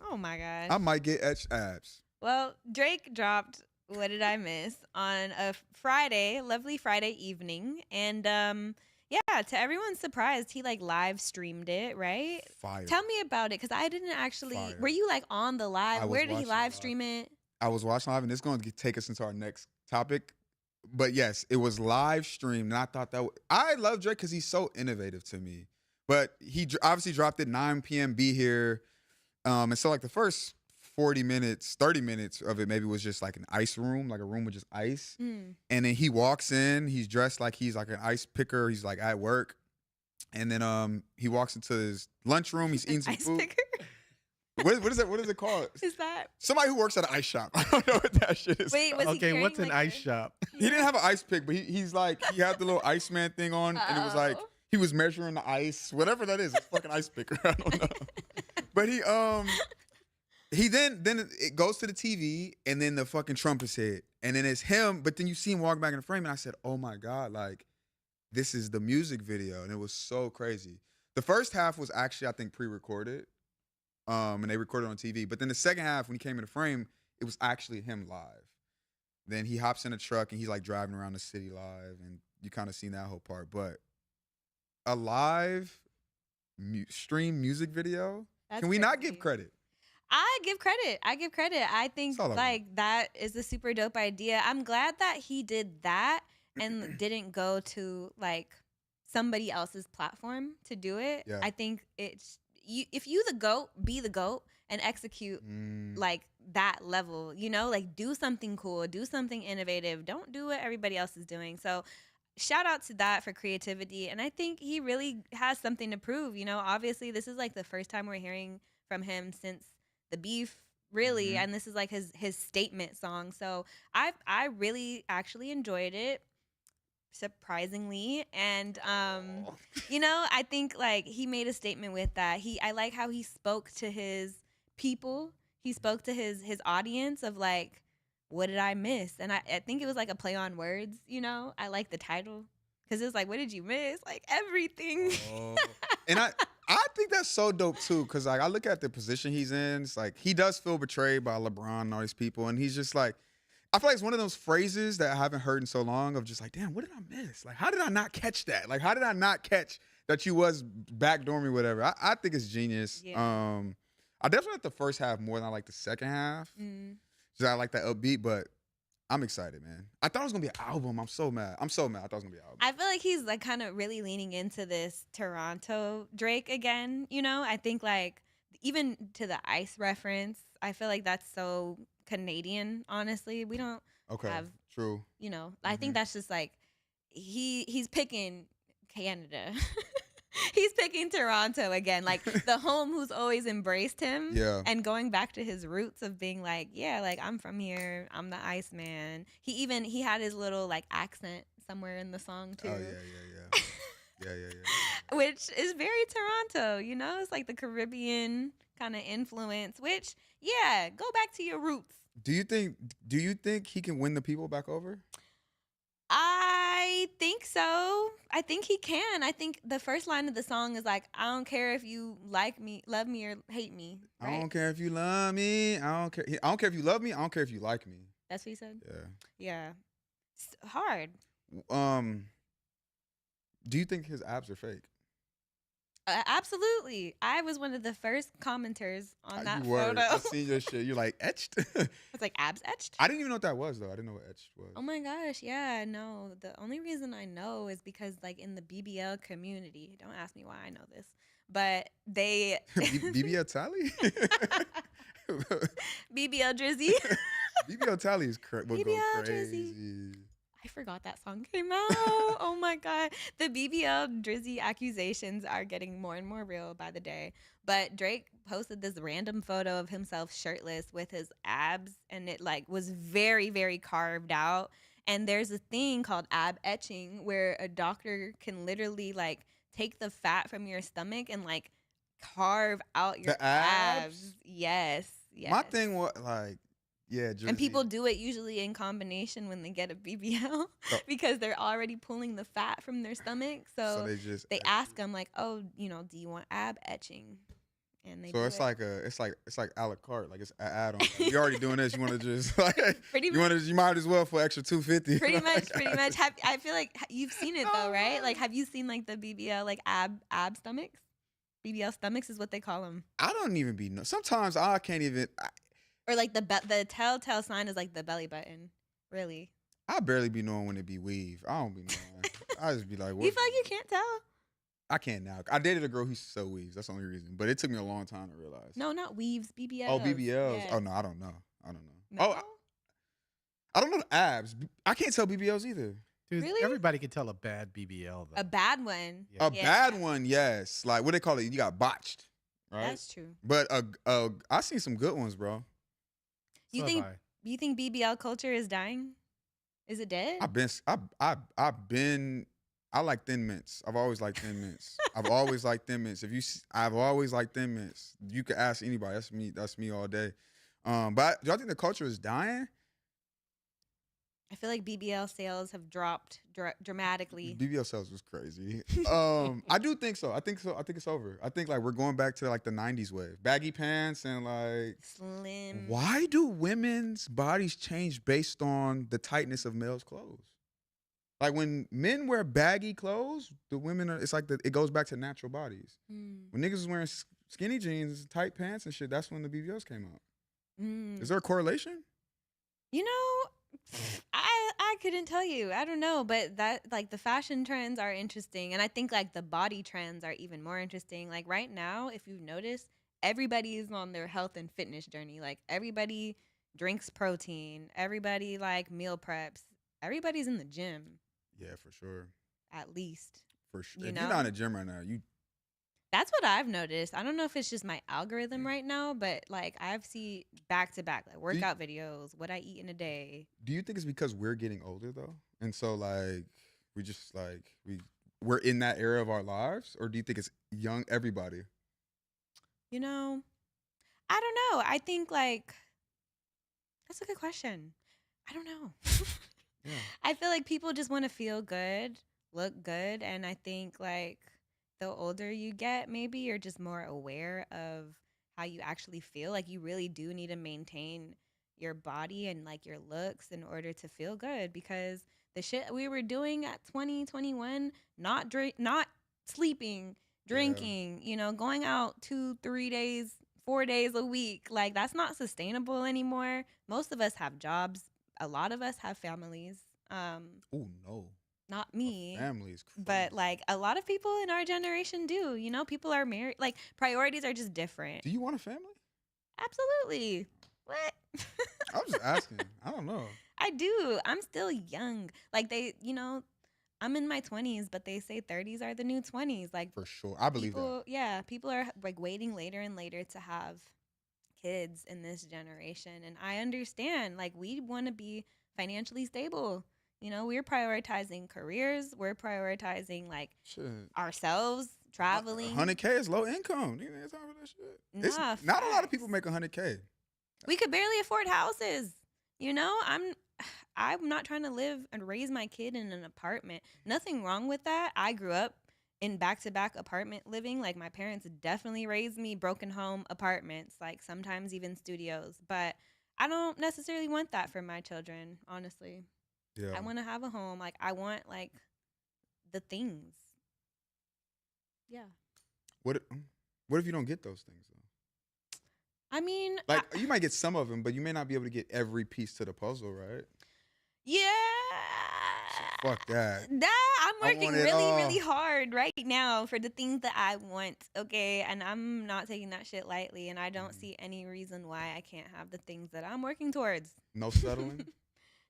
Oh, my gosh. I might get etched abs. Well, Drake dropped What Did I Miss on a Friday, lovely Friday evening. And yeah, to everyone's surprise, he like live streamed it, right? Fire. Tell me about it, because I didn't actually. Fire. Were you like on the live? Where did he live stream it? I was watching live, and it's going to take us into our next topic. but yes, it was live streamed, and I thought I love Drake because he's so innovative to me. But he obviously dropped it 9 p.m. Be here, and so like the first 40 minutes, 30 minutes of it maybe was just like an ice room, like a room with just ice. Mm. And then he walks in, he's dressed like he's like an ice picker, he's like at work. And then he walks into his lunchroom, he's eating some Ice food. picker? What is it? What is it called? Is that? Somebody who works at an ice shop. I don't know what that shit is. Wait, was he Okay, what's carrying, an like, ice shop? He didn't have an ice pick, but he had the little Iceman thing on, and it was like Uh-oh. he was measuring the ice, whatever that is. It's fucking ice picker. I don't know. But he then it goes to the TV, and then the fucking trumpets hit, and then it's him. But then you see him walk back in the frame, and I said, "Oh my god, like this is the music video," and it was so crazy. The first half was actually, I think, pre-recorded, and they recorded on TV. But then the second half, when he came in the frame, it was actually him live. Then he hops in a truck and he's like driving around the city live, and you kind of seen that whole part. But a live stream music video, That's can we not crazy. give credit? I give credit. I think That's all I like that is a super dope idea. I'm glad that he did that and didn't go to like somebody else's platform to do it. Yeah. I think it's if you the GOAT, be the GOAT and execute like that level, you know, like do something cool, do something innovative. Don't do what everybody else is doing. So shout out to that for creativity. And I think he really has something to prove. You know, obviously this is like the first time we're hearing from him since the beef, really. Mhm. And this is like his statement song. So I really actually enjoyed it, surprisingly. And you know, I think like he made a statement with that. I like how he spoke to his people. He spoke to his audience of like, what did I miss? And I think it was like a play on words, you know? I like the title because it was like, what did you miss? Like everything. Oh. And I think that's so dope too, because like I look at the position he's in, it's like he does feel betrayed by LeBron and all these people, and he's just like, I feel like it's one of those phrases that I haven't heard in so long of just like, damn, what did I miss? Like, how did I not catch that? Like, how did I not catch that you was backdooring me, whatever? I think it's genius. Yeah. I definitely like the first half more than I like the second half. Mm. Just I like that upbeat, but I'm excited, man. I thought it was gonna be an album. I'm so mad. I thought it was gonna be an album. I feel like he's like kind of really leaning into this Toronto Drake again, you know? I think like even to the ice reference, I feel like that's so Canadian, honestly. We don't Okay, have, true. you know, I think that's just like he's picking Canada. He's picking Toronto again, like the home who's always embraced him. Yeah. And going back to his roots of being like, yeah, like I'm from here. I'm the Iceman. He had his little like accent somewhere in the song too. Oh yeah. Which is very Toronto, you know? It's like the Caribbean kind of influence, which, yeah, go back to your roots. Do you think he can win the people back over? I think so. I think he can. I think the first line of the song is like, I don't care if you like me, love me, or hate me. Right? I don't care if you love me. I don't care. I don't care if you love me. I don't care if you like me. That's what he said? Yeah. Yeah. It's hard. Do you think his abs are fake? Absolutely. I was one of the first commenters on that You were. photo. I seen your shit. You're like etched. It's like abs etched. I didn't even know what that was though. I didn't know what etched was. Oh my gosh, yeah, no. The only reason I know is because like in the BBL community, don't ask me why I know this, but they BBL Tally? BBL Drizzy. BBL Tally is will go BBL crazy. Drizzy. I forgot that song came out. Oh my God. The BBL Drizzy accusations are getting more and more real by the day. But Drake posted this random photo of himself shirtless with his abs, and it like was very, very carved out. And there's a thing called ab etching where a doctor can literally like take the fat from your stomach and like carve out your The abs? Yes. Yes. My thing was like, yeah, Drizzy. And people do it usually in combination when they get a BBL Oh. because they're already pulling the fat from their stomach. So they ask them like, "Oh, you know, do you want ab etching?" And they So do it's it. like it's like a la carte, like it's an add on. Like, you're already doing this. You want to just like Pretty you might as well for extra $250. pretty much. I feel like you've seen it though, right? Like, have you seen like the BBL like ab stomachs? BBL stomachs is what they call them. I don't even be sometimes I can't even. Or like the telltale sign is like the belly button. Really. I barely be knowing when it be weave. I don't be knowing. I just be like, what? You feel like you can't tell? I can't now. I dated a girl who used to sell weaves. That's the only reason. But it took me a long time to realize. No, not weaves, BBLs. Oh, BBLs. Yes. Oh no, I don't know. I don't know. No? Oh, I don't know the abs. I can't tell BBLs either. Dude, Really? everybody can tell a bad BBL though. A bad one. Yeah. A bad one, yes. Like what they call it? You got botched, right? That's true. But I seen some good ones, bro. You So think have I. you think BBL culture is dying? Is it dead? I've been. I like Thin Mints. I've always liked Thin Mints. I've always liked Thin Mints. I've always liked Thin Mints. You could ask anybody. That's me. That's me all day. But do y'all think the culture is dying? I feel like BBL sales have dropped dramatically. BBL sales was crazy. I do think so. I think so. I think it's over. I think like we're going back to like the '90s wave, baggy pants and like. Slim. Why do women's bodies change based on the tightness of males' clothes? Like when men wear baggy clothes, the women are. It's like it goes back to natural bodies. When niggas was wearing skinny jeans, tight pants and shit, that's when the BBLs came out. Is there a correlation? You know, I couldn't tell you. I don't know, but that like the fashion trends are interesting, and I think like the body trends are even more interesting. Like right now, if you've noticed, everybody is on their health and fitness journey. Like everybody drinks protein, everybody like meal preps, everybody's in the gym Yeah, for sure. at least. For sure. You If know? you're not in the gym right now, That's what I've noticed. I don't know if it's just my algorithm right now, but like I've seen back to back like workout videos, what I eat in a day. do you think it's because we're getting older though, and so like we just like we're in that era of our lives, or do you think it's young everybody? You know, I don't know. I think like that's a good question. I don't know. Yeah. I feel like people just want to feel good, look good, and I think like the older you get, maybe you're just more aware of how you actually feel. Like you really do need to maintain your body and like your looks in order to feel good because the shit we were doing at 20, 21, not sleeping, drinking, you know, going out 2, 3 days, 4 days a week, like that's not sustainable anymore. Most of us have jobs. A lot of us have families. Oh no, Not me. family is crazy. But like a lot of people in our generation do, you know, people are married, like priorities are just different. do you want a family? Absolutely. What? I was just asking. I don't know. I do. I'm still young. Like they, you know, I'm in my 20s, but they say 30s are the new 20s. Like For sure, I believe that. people, yeah, people are like waiting later and later to have kids in this generation. And I understand, like, we want to be financially stable. You know, we're prioritizing careers, we're prioritizing like Shit. ourselves, traveling. 100K is low income. You know, time for that shit. It's Nah, not a lot of facts. people make 100K. We could barely afford houses. You know, I'm not trying to live and raise my kid in an apartment. Nothing wrong with that. I grew up in back-to-back apartment living. Like my parents definitely raised me broken home apartments, like sometimes even studios. But I don't necessarily want that for my children, honestly. Yeah. I want to have a home. Like I want like the things. Yeah. What if you don't get those things though? I mean, Like you might get some of them, but you may not be able to get every piece to the puzzle, right? yeah. Fuck that. I'm I working want it really, all. really hard right now for the things that I want. Okay. And I'm not taking that shit lightly. And I don't see any reason why I can't have the things that I'm working towards. No settling.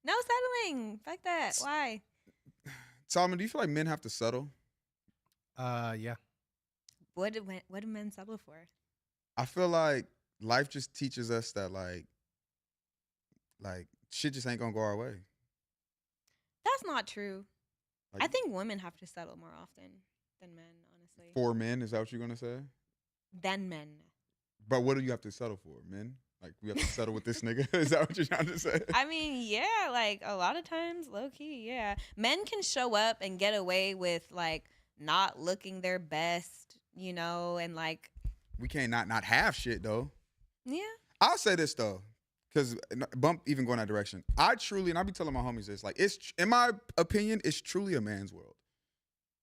No settling. Fuck that. Why? Solomon, do you feel like men have to settle? Yeah. What do men settle for? I feel like life just teaches us that like shit just ain't gonna go our way. That's not true. Like, I think women have to settle more often than men, honestly. for men, is that what you're gonna say? Than men. But what do you have to settle for, men? Like we have to settle with this nigga? Is that what you're trying to say? I mean, yeah, like a lot of times, low key, yeah. Men can show up and get away with like not looking their best, you know, and like, We can't not have shit though. yeah. I'll say this though, because bump even going that direction. I truly, and I be telling my homies this, like it's in my opinion, it's truly a man's world.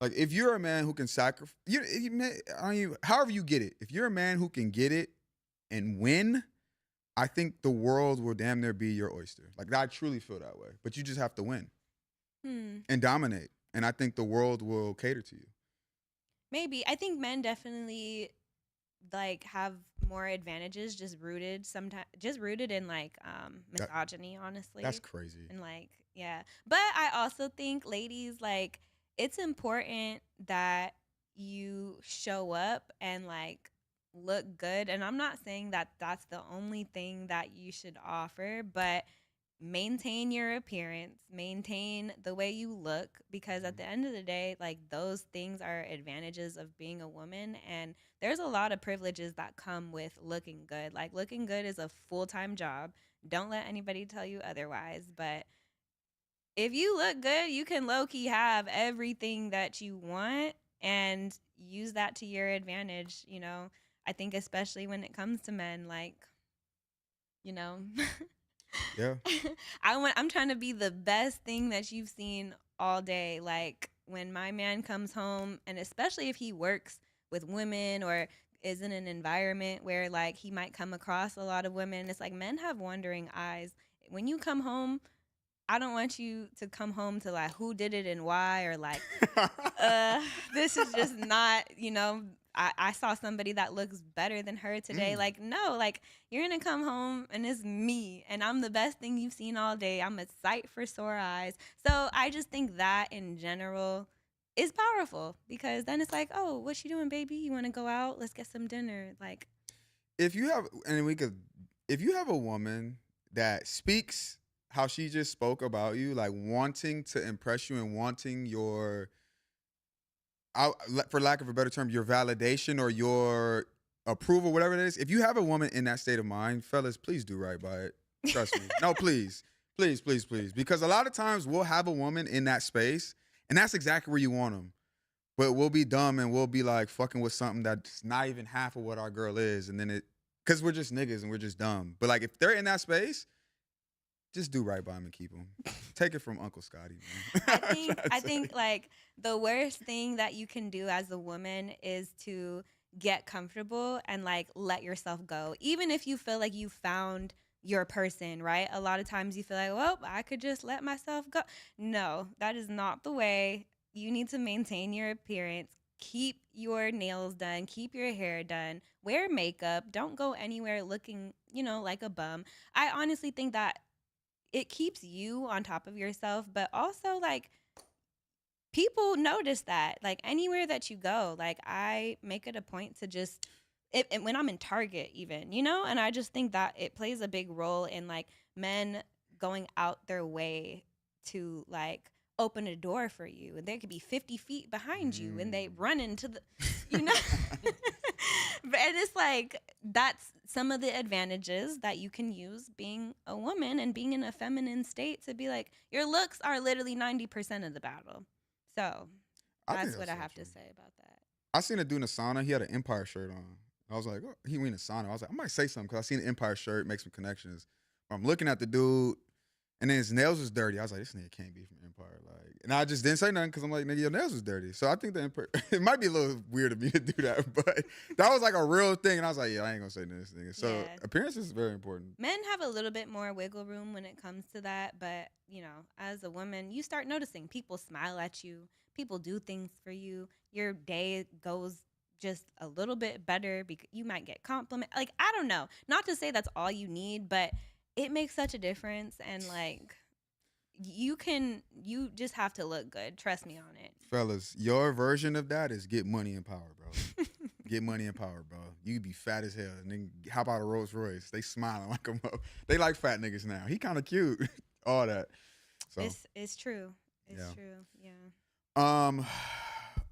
Like if you're a man who can sacrifice, however you get it. If you're a man who can get it and win, I think the world will damn near be your oyster. Like I truly feel that way. But you just have to win and dominate. And I think the world will cater to you. Maybe. I think men definitely like have more advantages just rooted in like misogyny, honestly. That's crazy. And like, yeah. But I also think, ladies, like, it's important that you show up and like look good. And I'm not saying that that's the only thing that you should offer, but maintain your appearance, maintain the way you look, because at the end of the day, like, those things are advantages of being a woman. And there's a lot of privileges that come with looking good. Like, looking good is a full-time job. Don't let anybody tell you otherwise. But if you look good, you can low-key have everything that you want and use that to your advantage. I think especially when it comes to men, like, you know Yeah. I'm trying to be the best thing that you've seen all day. Like, when my man comes home, and especially if he works with women or is in an environment where like he might come across a lot of women, it's like men have wandering eyes. When you come home, I don't want you to come home to like who did it and why, or like this is just not, I saw somebody that looks better than her today. Like, no, like, you're gonna come home and it's me, and I'm the best thing you've seen all day. I'm a sight for sore eyes. So I just think that in general is powerful, because then it's like, oh, what you doing, baby? You want to go out? Let's get some dinner. Like, if you have a woman that speaks how she just spoke about you, like wanting to impress you and wanting your, for lack of a better term, your validation or your approval, whatever it is. If you have a woman in that state of mind, fellas, please do right by it. Trust me. No, please, please, please, please. Because a lot of times we'll have a woman in that space, and that's exactly where you want them. But we'll be dumb and we'll be like fucking with something that's not even half of what our girl is. And then because we're just niggas and we're just dumb. But like, if they're in that space, just do right by them and keep them. Take it from Uncle Scotty, man. I think like the worst thing that you can do as a woman is to get comfortable and like let yourself go. Even if you feel like you found your person, right? A lot of times you feel like, well, I could just let myself go. No, that is not the way. You need to maintain your appearance. Keep your nails done. Keep your hair done. Wear makeup. Don't go anywhere looking, like a bum. I honestly think that it keeps you on top of yourself, but also like people notice that, like, anywhere that you go. Like, I make it a point to just when I'm in Target even, and I just think that it plays a big role in like men going out their way to like open a door for you, and there could be 50 feet behind you and they run into the and it's like, that's some of the advantages that you can use being a woman and being in a feminine state, to be like, your looks are literally 90% of the battle. So that's what I have to say about that. I seen a dude in a sauna. He had an Empire shirt on. I was like, oh, he went in a sauna. I was like, I might say something because I seen the Empire shirt, make some connections. But I'm looking at the dude, and then his nails was dirty. I was like, this nigga can't be from Empire. Like, and I just didn't say nothing because I'm like, nigga, your nails was dirty. So I think the Empire, it might be a little weird of me to do that, but that was like a real thing. And I was like, yeah, I ain't gonna say this nigga. So Yeah. appearance is very important. Men have a little bit more wiggle room when it comes to that, but as a woman, you start noticing people smile at you, people do things for you, your day goes just a little bit better because you might get compliment. Like, I don't know, not to say that's all you need, but it makes such a difference. And like, you just have to look good. Trust me on it. Fellas, your version of that is get money and power, bro. Get money and power, bro. You be fat as hell, and then how about a Rolls Royce? They smiling like a mo. They like fat niggas now. He kind of cute. All that. So It's true. It's Yeah. true. Yeah.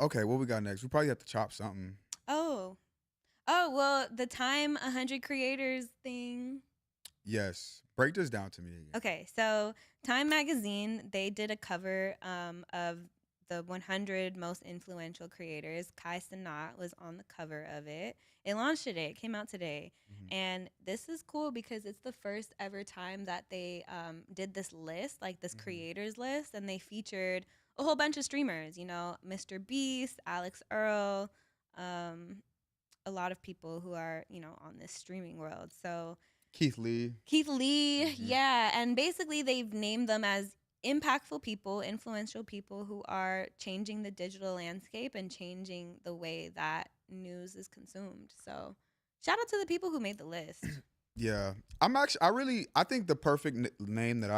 Okay, what we got next? We probably have to chop something. Oh, well, the Time 100 Creators thing. Yes. Break this down to me again. Okay, so Time Magazine, they did a cover of the 100 most influential creators. Kai Cenat was on the cover of it. It launched today. It came out today. Mhm. And this is cool because it's the first ever time that they did this list, like this creators list, and they featured a whole bunch of streamers, Mr. Beast, Alex Earl, a lot of people who are, on this streaming world. So Keith Lee. Keith Lee, Mhm. yeah. And basically, they've named them as impactful people, influential people who are changing the digital landscape and changing the way that news is consumed. So, shout out to the people who made the list. Yeah, I think the perfect name that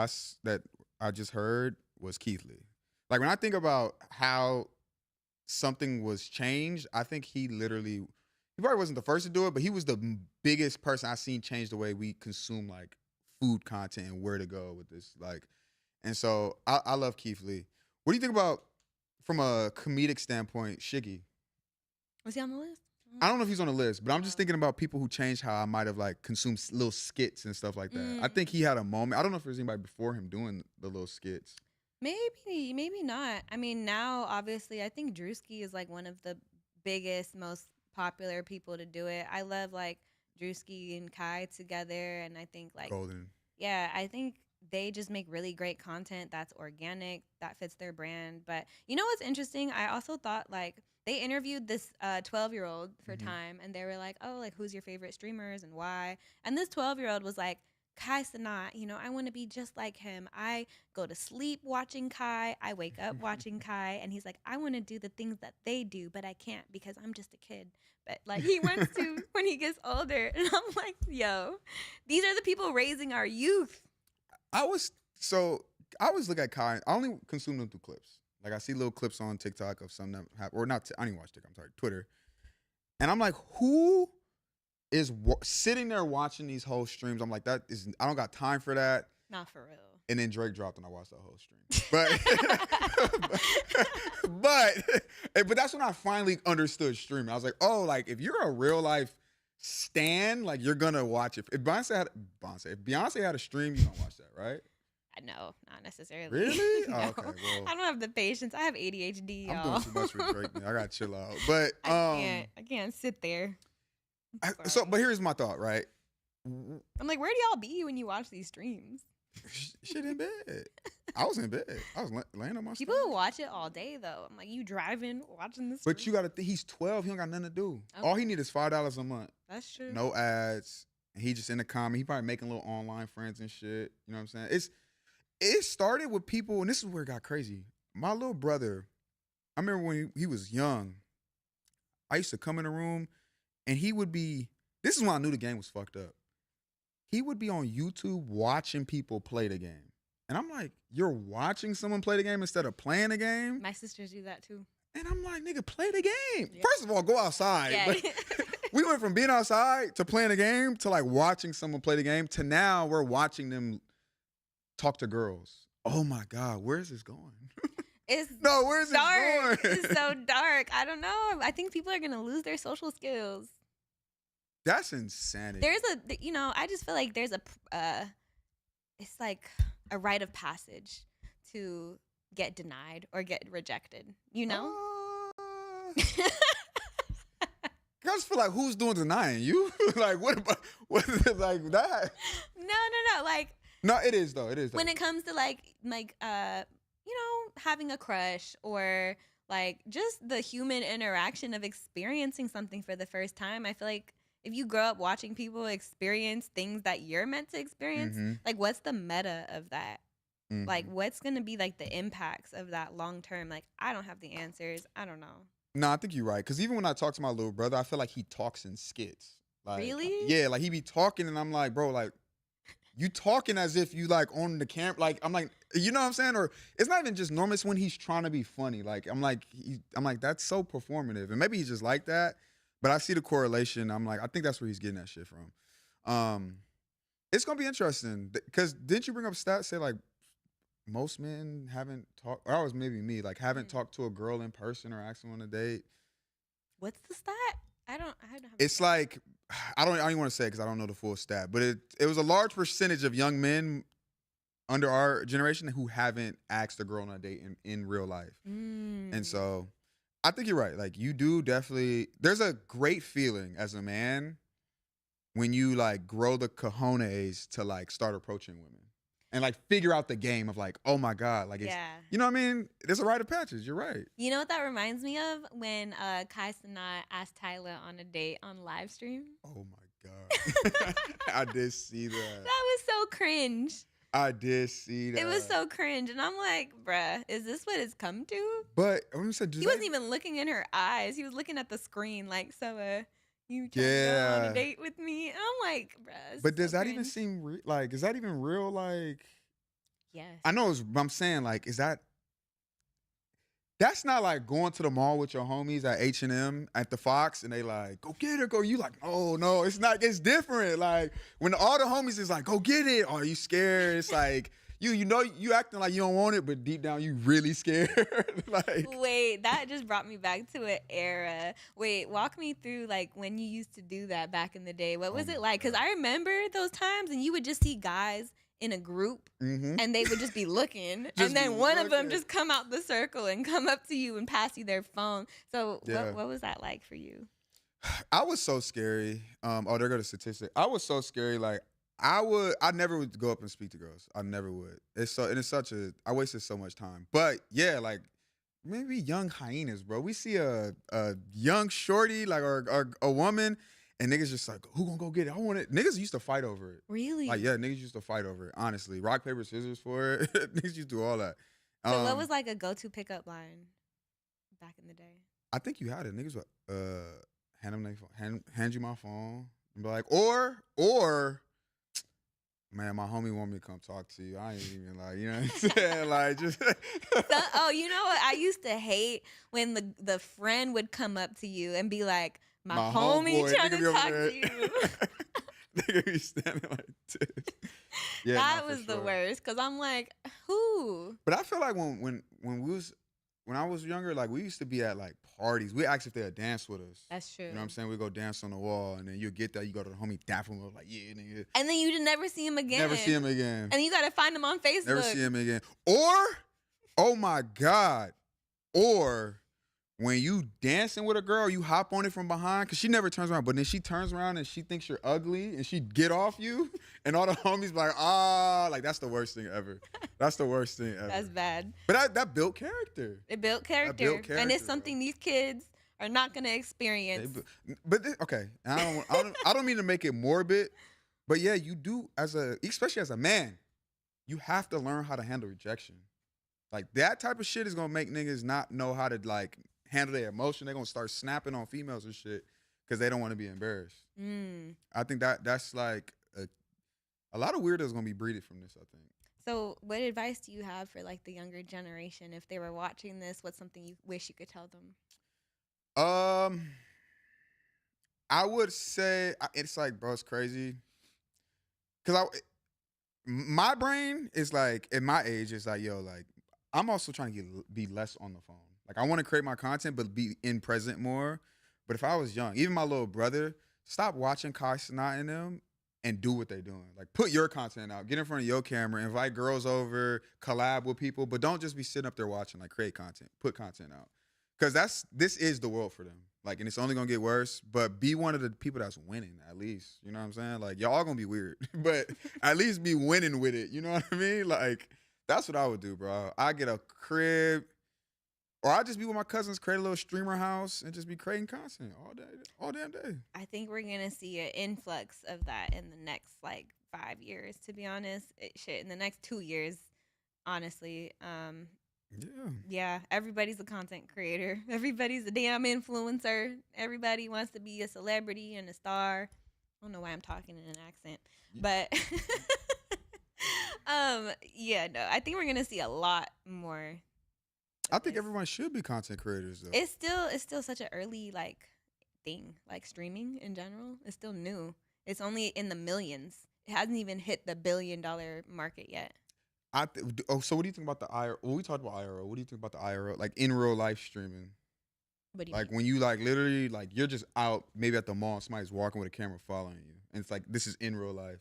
I just heard was Keith Lee. Like when I think about how something was changed, I think he probably wasn't the first to do it, but he was the biggest person I've seen change the way we consume like food content and where to go with this. Like, and so I love Keith Lee. What do you think about from a comedic standpoint, Shiggy? Was he on the list? I don't know if he's on the list, but I'm just thinking about people who changed how I might have like consumed little skits and stuff like that. I think he had a moment. I don't know if there's anybody before him doing the little skits. Maybe not. I mean, now obviously, I think Drewski is like one of the biggest, most popular people to do it. I love like Drewski and Kai together, and I think like Golden. yeah, I think they just make really great content that's organic, that fits their brand. But you know what's interesting? I also thought like they interviewed this 12-year-old for Time, and they were like, oh, like who's your favorite streamers and why? And this 12-year-old was like, Kai Cenat, you know, I want to be just like him. I go to sleep watching Kai. I wake up watching Kai. And he's like, I want to do the things that they do, but I can't because I'm just a kid. But like he wants to when he gets older. And I'm like, yo, these are the people raising our youth. I always look at Kai. I only consume them through clips. Like I see little clips on TikTok of some that have, or not. I don't even watch TikTok. I'm sorry, Twitter. And I'm like, who is sitting there watching these whole streams? I'm like, I don't got time for that. Not for real. And then Drake dropped, and I watched that whole stream. But that's when I finally understood streaming. I was like, oh, like if you're a real life stan, like you're gonna watch it. If Beyonce had a stream, you don't watch that, right? No, not necessarily. Really? No. Oh, okay. Well, I don't have the patience. I have ADHD, y'all. I'm doing too much for Drake, man. I gotta chill out. But I can't sit there. but here's my thought, right? I'm like, where do y'all be when you watch these streams? Shit in bed. I was in bed. I was laying on my People stomach. who watch it all day though. I'm like, you driving, watching this. But you gotta he's 12. He don't got nothing to do. Okay. All he need is $5 a month. That's true. No ads. And he just in the comment. He probably making little online friends and shit. You know what I'm saying? It started with people, and this is where it got crazy. My little brother, I remember when he was young, I used to come in the room and he would be, this is when I knew the game was fucked up. He would be on YouTube watching people play the game. And I'm like, you're watching someone play the game instead of playing the game? My sisters do that too. And I'm like, nigga, play the game. Yeah. First of all, go outside. Yeah. But we went from being outside to playing the game to like watching someone play the game to now we're watching them talk to girls. Oh my God, where's this going? It's Where's dark. this going? It's so dark. I don't know. I think people are gonna lose their social skills. That's insanity. I just feel like there's it's like a rite of passage to get denied or get rejected, you know? I just feel like who's doing denying you? Like what like that? No. Like No, it is though. when it comes to like having a crush or like just the human interaction of experiencing something for the first time, I feel like if you grow up watching people experience things that you're meant to experience, like what's the meta of that? Like what's going to be like the impacts of that long term? Like I don't have the answers. I don't know. No, I think you're right. Because even when I talk to my little brother, I feel like he talks in skits. Like, really? Yeah, like he be talking and I'm like, bro, like you talking as if you like on the camera. Like I'm like, you know what I'm saying? Or it's not even just normal. It's when he's trying to be funny. Like I'm like that's so performative. And maybe he's just like that. But I see the correlation. I'm like, I think that's where he's getting that shit from. It's gonna be interesting because didn't you bring up stats say like most men haven't talked, or it was maybe me, like haven't talked to a girl in person or asked them on a date? What's the stat? I don't have It's like I don't even want to say it because I don't know the full stat, but it was a large percentage of young men under our generation who haven't asked a girl on a date in real life. And so I think you're right. Like you do definitely, there's a great feeling as a man when you like grow the cojones to like start approaching women and like figure out the game of like, oh my God, like it's, you know what I mean? There's a rite of passage. You're right. You know what that reminds me of? When Kai Cenat asked Tyler on a date on live stream. Oh my God. I did see that. That was so cringe. I did see that. It was so cringe. And I'm like, bruh, is this what it's come to? But let me say, He wasn't even looking in her eyes. He was looking at the screen like, so, you trying to go on Yeah. a date with me? And I'm like, bruh. this But is does so that even cringe. seem like? Is that even real? Like, Yes. I know. I'm saying, like, is that? That's not like going to the mall with your homies at H&M at the Fox and they like, go get her, go. You like, oh no, it's not. It's different. Like when all the homies is like, go get it. Are you scared? It's like you know you acting like you don't want it, but deep down you really scared. Like, Wait, that just brought me back to an era. Wait, walk me through like when you used to do that back in the day. What was my it like? Because God. I remember those times and you would just see guys in a group Mhm. and they would just be looking. Just And then be one of them looking. just come out the circle and come up to you and pass you their phone. So Yeah. what was that like for you? I was so scary. Oh, there go the statistic. I was so scary. Like I never would go up and speak to girls. I never would. It's such a, I wasted so much time. But yeah, like maybe young hyenas, bro. We see a young shorty, like or a woman, and niggas just like, who gonna go get it? I want it. Niggas used to fight over it. Really? Like, yeah, niggas used to fight over it. Honestly, rock paper scissors for it. Niggas used to do all that. So what was like a go-to pickup line back in the day? I think you had it. Niggas would hand them their phone, hand you my phone, and be like, or man, my homie want me to come talk to you. I ain't even like, you know what I'm saying? Like just Oh, you know what? I used to hate when the friend would come up to you and be like, my homie homeboy, trying nigga be to over talk there. to you. Nigga be standing like this. Yeah, That no, for was the sure. worst because I'm like, who? But I feel like when I was younger, like we used to be at like parties. We asked if they'd dance with us. That's true. You know what I'm saying? We go dance on the wall, and then you get that. You go to the homie, dap him up, like, yeah, nigga. And then you just never see him again. Never see him again. And you got to find him on Facebook. Never see him again. Or, oh my God, or when you dancing with a girl, you hop on it from behind because she never turns around. But then she turns around and she thinks you're ugly and she get off you. And all the homies be like, like that's the worst thing ever. That's the worst thing ever. That's bad. But that built character. It built character. built And character, it's something bro. these kids are not going to experience. Okay. And I don't mean to make it morbid, but yeah, you do especially as a man, you have to learn how to handle rejection. Like that type of shit is gonna make niggas not know how to like handle their emotion. They're gonna start snapping on females and shit because they don't want to be embarrassed. I think that's like a lot of weirdos gonna be breeded from this, I think. So what advice do you have for like the younger generation? If they were watching this, what's something you wish you could tell them? I would say it's like, bro, it's crazy. Cause my brain is like, at my age, it's like, yo, like, I'm also trying to be less on the phone. Like, I want to create my content, but be in present more. But if I was young, even my little brother, stop watching Kai Cenat and them and do what they're doing. Like, put your content out. Get in front of your camera. Invite girls over. Collab with people. But don't just be sitting up there watching. Like, create content. Put content out. Because this is the world for them. Like, and it's only going to get worse. But be one of the people that's winning, at least. You know what I'm saying? Like, y'all going to be weird. But at least be winning with it. You know what I mean? Like, that's what I would do, bro. I get a crib. Or I just be with my cousins, create a little streamer house, and just be creating content all day, all damn day. I think we're going to see an influx of that in the next, like, 5 years, to be honest. In the next 2 years, honestly. Yeah, everybody's a content creator. Everybody's a damn influencer. Everybody wants to be a celebrity and a star. I don't know why I'm talking in an accent. But, yeah, no, I think we're going to see a lot more. I think everyone should be content creators, though. It's still such an early like thing, like streaming in general. It's still new. It's only in the millions. It hasn't even hit the $1 billion market yet. So what do you think about the IRL? Well, we talked about IRL. What do you think about the IRL, like in real life streaming? What do you like mean? when you like literally like you're just out maybe at the mall, somebody's walking with a camera following you, and it's like this is in real life.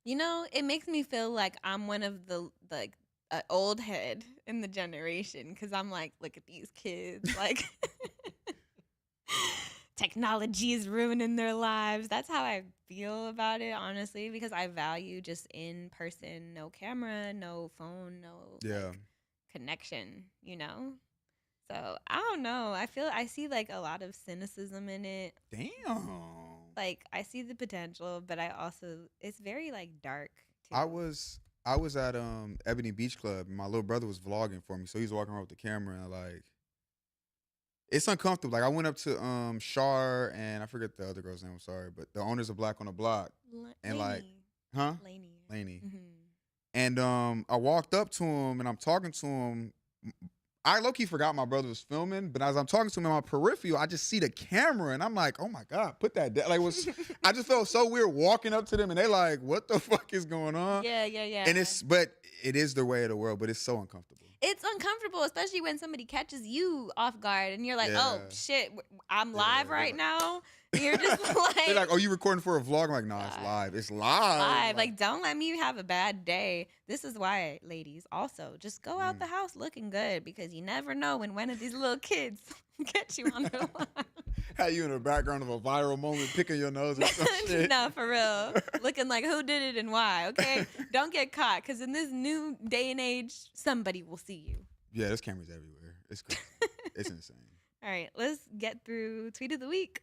You know, it makes me feel like I'm one of the old head in the generation because I'm like, look at these kids, like technology is ruining their lives. That's how I feel about it, honestly, because I value just in person, no camera, no phone, no like, connection, you know? So I don't know. I see like a lot of cynicism in it. Damn. Like I see the potential, but I also it's very like dark too. I was at Ebony Beach Club and my little brother was vlogging for me. So he was walking around with the camera and like it's uncomfortable. Like I went up to Shar and I forget the other girl's name, I'm sorry, but the owners of Black on the Block. And like huh? Laney. Mm-hmm. And I walked up to him and I'm talking to him. I low-key forgot my brother was filming, but as I'm talking to him in my peripheral, I just see the camera and I'm like, oh my God, put that down. Like I just felt so weird walking up to them and they like, what the fuck is going on? Yeah. And but it is the way of the world, but it's so uncomfortable. It's uncomfortable, especially when somebody catches you off guard and you're like, Yeah. oh shit, I'm live right now. You're just like, they're like, oh, you recording for a vlog? I'm like, nah, it's live. It's live. Like, don't let me have a bad day. This is why, ladies, also just go out the house looking good because you never know when one of these little kids get you on their live. Had you in the background of a viral moment picking your nose or some shit. No, for real. Looking like who did it and why, okay? Don't get caught because in this new day and age, somebody will see you. Yeah, there's cameras everywhere. It's crazy. It's insane. All right, let's get through Tweet of the Week.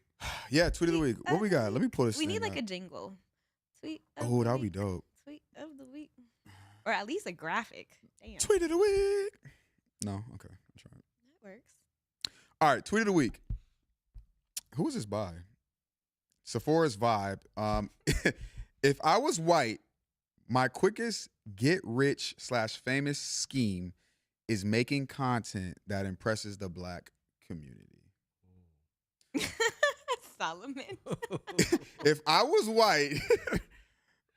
Yeah, tweet of the week. What we got? Let me pull this. We need like up. a jingle. Tweet. Oh, that would be dope. Tweet of the week, or at least a graphic. Damn. Tweet of the week. No, okay, I'm trying. That works. All right, tweet of the week. Who is this by? Sephora's Vibe. If I was white, my quickest get rich / famous scheme is making content that impresses the Black community. Solomon. If I was white,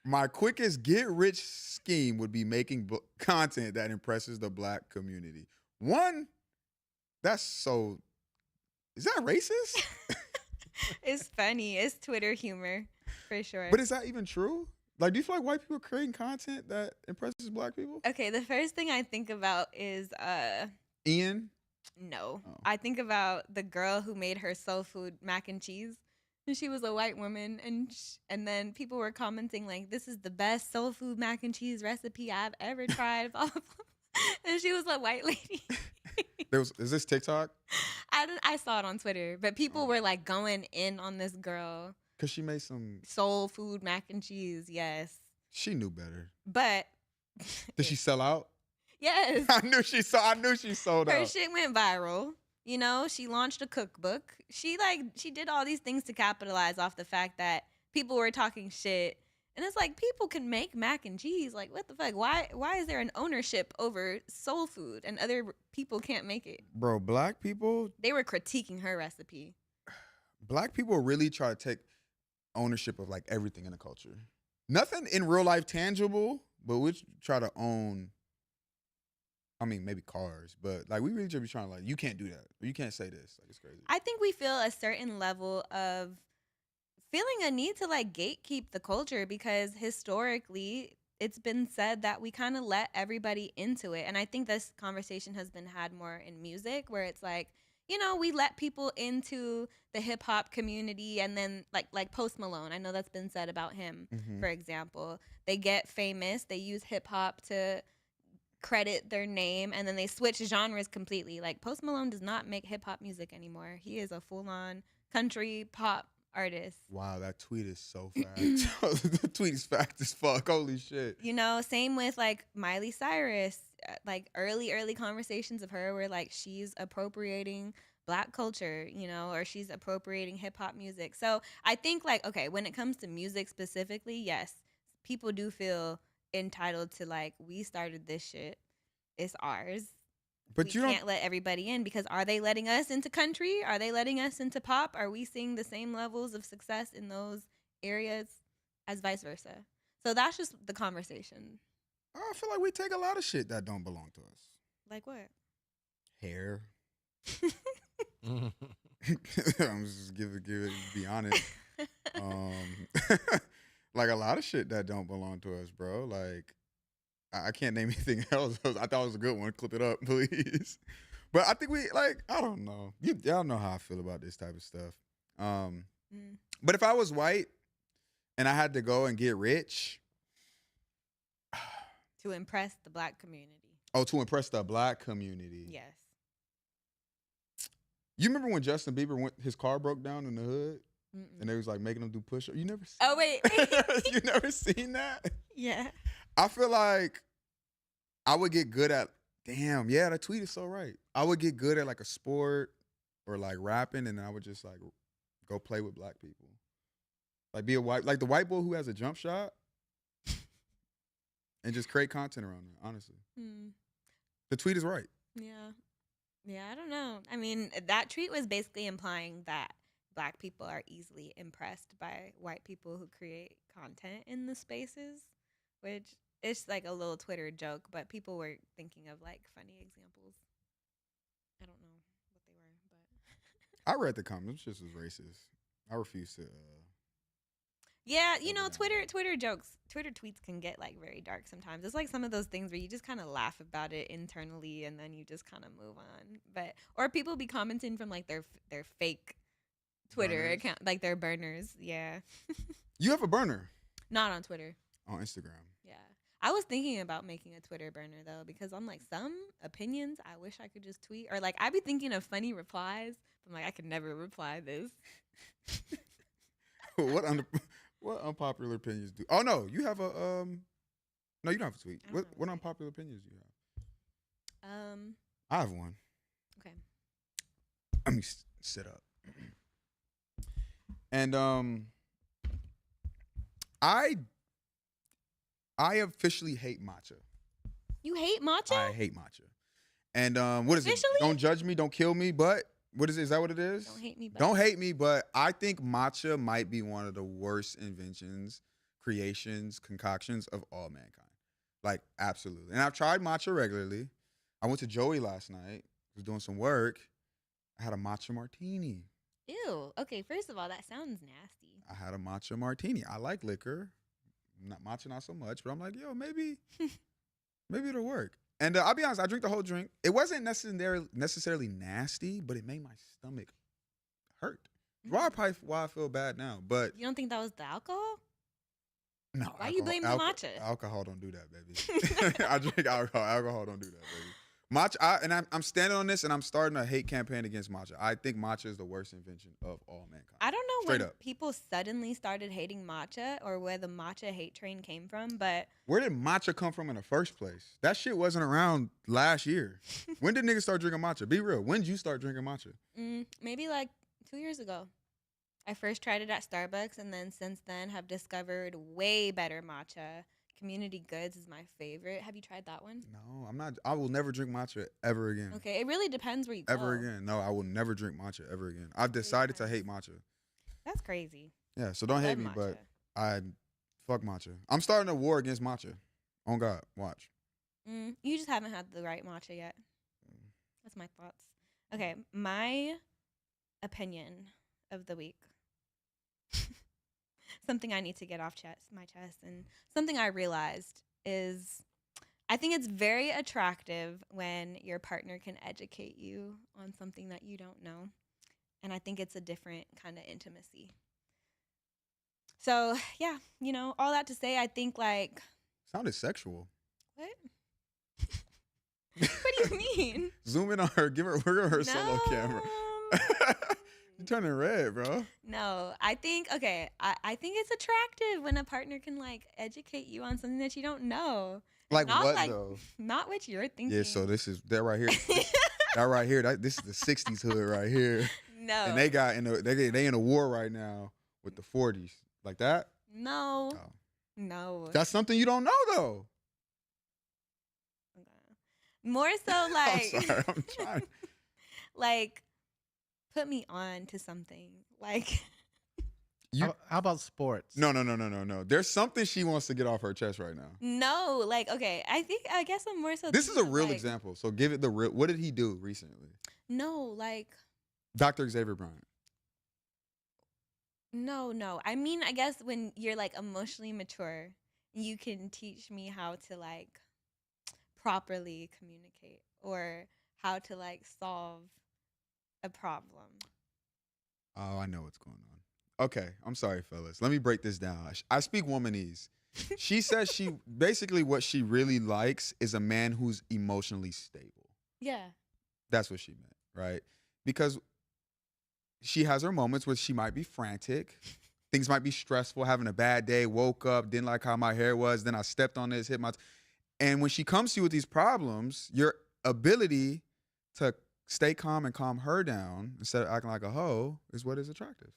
my quickest get rich scheme would be making content that impresses the Black community. One, that's so. Is that racist? It's funny. It's Twitter humor for sure. But is that even true? Like, do you feel like white people are creating content that impresses Black people? Okay, the first thing I think about is Ian? no. Oh. I think about the girl who made her soul food mac and cheese. And she was a white woman, and then people were commenting like, "This is the best soul food mac and cheese recipe I've ever tried." Blah, blah, blah. And she was a white lady. Is this TikTok? I saw it on Twitter, but people were like going in on this girl. Because she made some Soul food mac and cheese, yes. She knew better. But Did she sell out? yes. I knew she sold Her out. shit went viral. You know, she launched a cookbook. She did all these things to capitalize off the fact that people were talking shit. And it's like, people can make mac and cheese. Like, what the fuck? Why is there an ownership over soul food and other people can't make it? Bro, Black people They were critiquing her recipe. Black people really try to take ownership of like everything in the culture. Nothing in real life tangible, but we try to own. I mean, maybe cars, but like we really just be trying to like, you can't do that. Or you can't say this. Like it's crazy. I think we feel a certain level of feeling a need to like gatekeep the culture because historically it's been said that we kind of let everybody into it. And I think this conversation has been had more in music where it's like, you know, we let people into the hip hop community and then like Post Malone. I know that's been said about him, for example. They get famous, they use hip hop to credit their name and then they switch genres completely. Like Post Malone does not make hip hop music anymore. He is a full on country pop artist. Wow, that tweet is so fact. The tweet is fact as fuck. Holy shit. You know, same with like Miley Cyrus. Like early conversations of her where like she's appropriating Black culture, you know, or she's appropriating hip hop music. So I think like, okay, when it comes to music specifically, yes, people do feel entitled to like, we started this shit. It's ours. But we can't let everybody in because are they letting us into country? Are they letting us into pop? Are we seeing the same levels of success in those areas as vice versa? So that's just the conversation. I feel like we take a lot of shit that don't belong to us. Like what? Hair. I'm just give it, be honest. Like a lot of shit that don't belong to us, bro. Like I can't name anything else. I thought it was a good one. Clip it up, please. But I think we like, I don't know. Y'all know how I feel about this type of stuff. But if I was white and I had to go and get rich. To impress the Black community. Oh, to impress the Black community. Yes. You remember when Justin Bieber his car broke down in the hood? and they was like making them do push-ups. You never. Oh wait. You never seen that? Yeah. I feel like I would get good at. Damn, yeah, that tweet is so right. I would get good at like a sport or like rapping, and then I would just like go play with black people. Like be a like the white boy who has a jump shot, and just create content around that. Honestly, the tweet is right. Yeah. Yeah, I don't know. I mean, that tweet was basically implying that black people are easily impressed by white people who create content in the spaces, which is like a little Twitter joke, but people were thinking of like funny examples. I don't know what they were, but I read the comments. This was racist. I refuse to. yeah, you know, Twitter jokes, Twitter tweets can get like very dark sometimes. It's like some of those things where you just kind of laugh about it internally and then you just kind of move on. But or people be commenting from like their fake Twitter Burners. account, like their burners. Yeah. You have a burner Not on Twitter. on Instagram. Yeah. I was thinking about making a Twitter burner though, because I'm like, some opinions I wish I could just tweet, or like I'd be thinking of funny replies. I'm like, I could never reply this. What unpopular opinions do? Oh no, you have a No, you don't have a tweet. I don't What have a tweet. unpopular opinions do you have? Um. I have one. Okay. Let me sit up. And I officially hate matcha. You hate matcha? I hate matcha. And what is Officially? it? Don't judge me, don't kill me, but what is it? Is that what it is? Don't hate me. But Don't hate me, but I think matcha might be one of the worst inventions, creations, concoctions of all mankind. Like, absolutely. And I've tried matcha regularly. I went to Joey last night. Was doing some work. I had a matcha martini. Ew. Okay. First of all, that sounds nasty. I had a matcha martini. I like liquor. Not matcha, not so much. But I'm like, yo, maybe it'll work. And I'll be honest, I drink the whole drink. It wasn't necessarily nasty, but it made my stomach hurt. Why I feel bad now. But You don't think that was the alcohol? no. Why you blame the matcha? Alcohol don't do that, baby. I drink alcohol. Alcohol don't do that, baby. Matcha, I'm standing on this, and I'm starting a hate campaign against matcha. I think matcha is the worst invention of all mankind. I don't know Straight when up. people suddenly started hating matcha or where the matcha hate train came from, but Where did matcha come from in the first place? That shit wasn't around last year. When did niggas start drinking matcha? Be real. When did you start drinking matcha? maybe like 2 years ago. I first tried it at Starbucks, and then since then have discovered way better matcha. Community Goods is my favorite. Have you tried that one? No, I'm not. I will never drink matcha ever again. Okay, it really depends where you go. Ever again. No, I will never drink matcha ever again. I've decided to hate matcha. That's crazy. Yeah, so don't hate Love me, but matcha. I fuck matcha. I'm starting a war against matcha. On God, watch. You just haven't had the right matcha yet. That's my thoughts. Okay, my opinion of the week. Something I need to get off my chest, and something I realized is I think it's very attractive when your partner can educate you on something that you don't know. And I think it's a different kind of intimacy. So, yeah, you know, all that to say, I think like, Sounded sexual. what? What do you mean? Zoom in on her. We're giving her solo camera. No. You turning red, bro. No, I think, okay, I think it's attractive when a partner can like educate you on something that you don't know. Like Not what like- though? Not what you're thinking. Yeah, so this is that right here. That right here. This is the '60s hood right here, No. and they got they in a war right now with the '40s, like that. No. Oh. No. That's something you don't know though. More so like I'm sorry. I'm trying. like put me on to something. Like How about sports? No. There's something she wants to get off her chest right now. no, like okay, I guess I'm more so This is a thinking, real like, example. So give it the real. What did he do recently? No, like Dr. Xavier Bryant. no. I mean, I guess when you're like emotionally mature, you can teach me how to like properly communicate or how to like solve a problem. Oh, I know what's going on. Okay, I'm sorry, fellas. Let me break this down. I speak womanese. She says she basically what she really likes is a man who's emotionally stable. Yeah. That's what she meant, right? Because she has her moments where she might be frantic. Things might be stressful, having a bad day, woke up, didn't like how my hair was, then I stepped on this, hit my... And when she comes to you with these problems, your ability to stay calm and calm her down instead of acting like a hoe is what is attractive.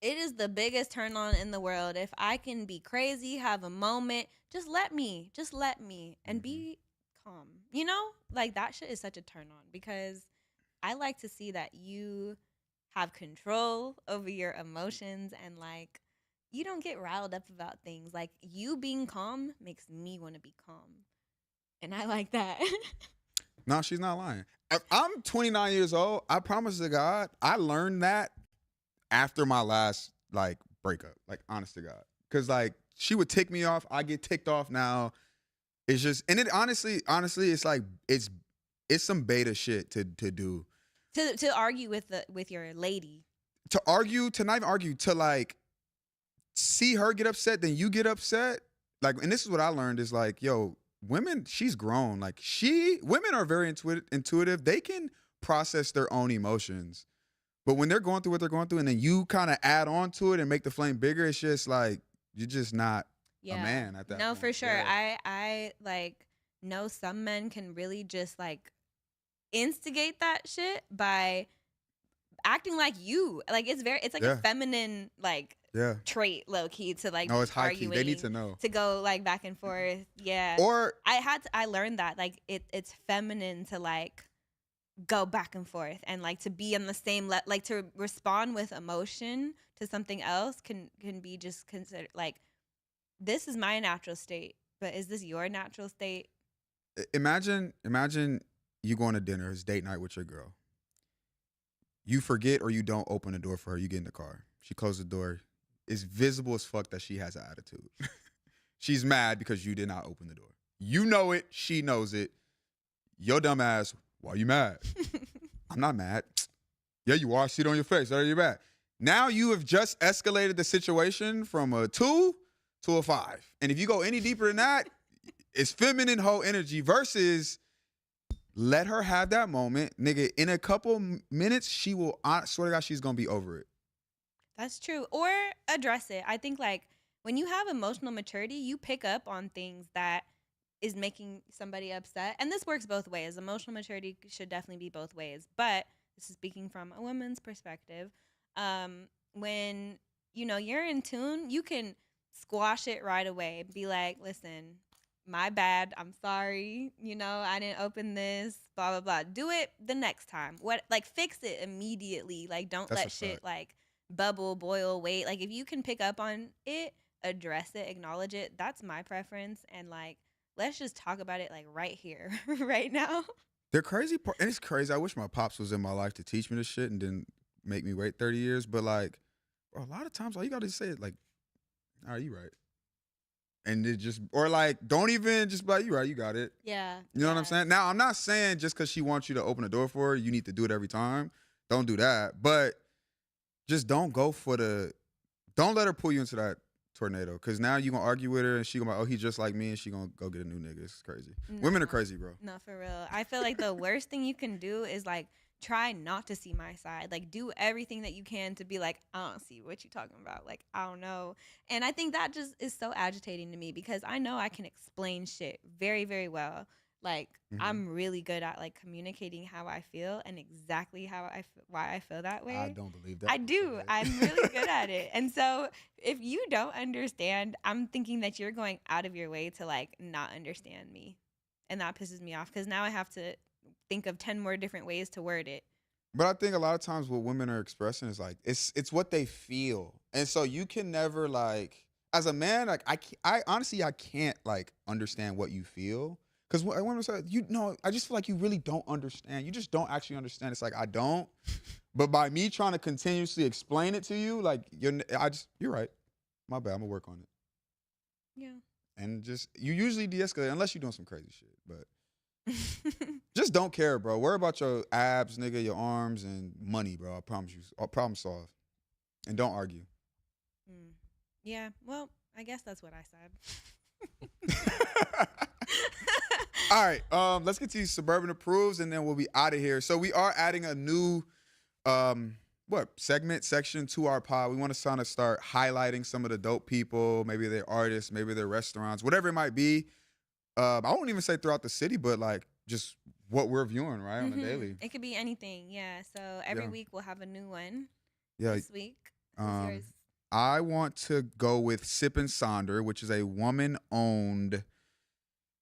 It is the biggest turn on in the world. If I can be crazy, have a moment, just let me, and be calm. You know, like that shit is such a turn on because I like to see that you have control over your emotions and like you don't get riled up about things. Like you being calm makes me want to be calm. And I like that. No, she's not lying. I'm 29 years old. I promise to God, I learned that after my last like breakup. Like honest to God. Cause like she would tick me off. I get ticked off now. It's just, and it honestly, it's like it's some beta shit to do. To argue with your lady. To argue, to not even argue, to like see her get upset, then you get upset. Like, and this is what I learned is like, yo, women, she's grown. Like women are very intuitive. They can process their own emotions. But when they're going through what they're going through and then you kind of add on to it and make the flame bigger, it's just like, you're just not a man at that point. No, for sure. Yeah. I like know some men can really just like instigate that shit by acting like you. Like it's like a feminine like trait, low key, to like it's high key. They need to know. To go like back and forth. Yeah. Or I learned that like it's feminine to like go back and forth and like to be on the same like to respond with emotion to something else can be just considered like this is my natural state, but is this your natural state? Imagine you going to dinner, it's date night with your girl. You forget or you don't open the door for her. You get in the car. She closes the door. It's visible as fuck that she has an attitude. She's mad because you did not open the door. You know it. She knows it. Your dumb ass, why are you mad? I'm not mad. Yeah, you are. I see it on your face. Are you mad? Now you have just escalated the situation from a 2 to a 5. And if you go any deeper than that, it's feminine hoe energy versus let her have that moment. Nigga, in a couple minutes, she will, I swear to God, she's going to be over it. That's true. Or address it. I think like when you have emotional maturity, you pick up on things that is making somebody upset. And this works both ways. Emotional maturity should definitely be both ways. But this is speaking from a woman's perspective. When, you know, you're in tune, you can squash it right away. Be like, listen, my bad. I'm sorry. You know, I didn't open this, blah, blah, blah. Do it the next time. Like, fix it immediately. Like, don't let shit, like, bubble, boil, wait. Like, if you can pick up on it, address it, acknowledge it, that's my preference. And, like, let's just talk about it, like, right here, right now. The crazy part, and it's crazy. I wish my pops was in my life to teach me this shit and didn't make me wait 30 years. But, like, bro, a lot of times, all you got to say is, like, all right, you right. And it just, or like, don't even just be like, you right, you got it. Yeah. You know what I'm saying? Now, I'm not saying just because she wants you to open the door for her, you need to do it every time. Don't do that. But just don't go don't let her pull you into that tornado. Because now you're going to argue with her and she going to be like, oh, he's just like me. And she going to go get a new nigga. It's crazy. No. Women are crazy, bro. No, for real. I feel like the worst thing you can do is like, try not to see my side. Like, do everything that you can to be like, I don't see what you're talking about. Like, I don't know. And I think that just is so agitating to me because I know I can explain shit very, very well. Like, I'm really good at, like, communicating how I feel and exactly why I feel that way. I don't believe that. I do. I'm really good at it. And so if you don't understand, I'm thinking that you're going out of your way to, like, not understand me. And that pisses me off because now I have to think of 10 more different ways to word it. But I think a lot of times what women are expressing is like it's what they feel, and so you can never like as a man like I honestly can't like understand what you feel because women say I just feel like you really don't understand. You just don't actually understand. It's like I don't, but by me trying to continuously explain it to you, like you're right. My bad. I'm gonna work on it. Yeah. And just you usually de-escalate unless you're doing some crazy shit, but. Just don't care, bro. Worry about your abs, nigga, your arms, and money, bro. I promise you. Problem solved. And don't argue. Yeah, well, I guess that's what I said. All right, let's get to these Suburban Approves, and then we'll be out of here. So we are adding a new section to our pod. We want to kind of start highlighting some of the dope people, maybe they're artists, maybe they're restaurants, whatever it might be. I won't even say throughout the city, but like just what we're viewing, right, on the daily. It could be anything, yeah. So every week we'll have a new one. Yeah. This week, who's yours? I want to go with Sip and Sonder, which is a woman-owned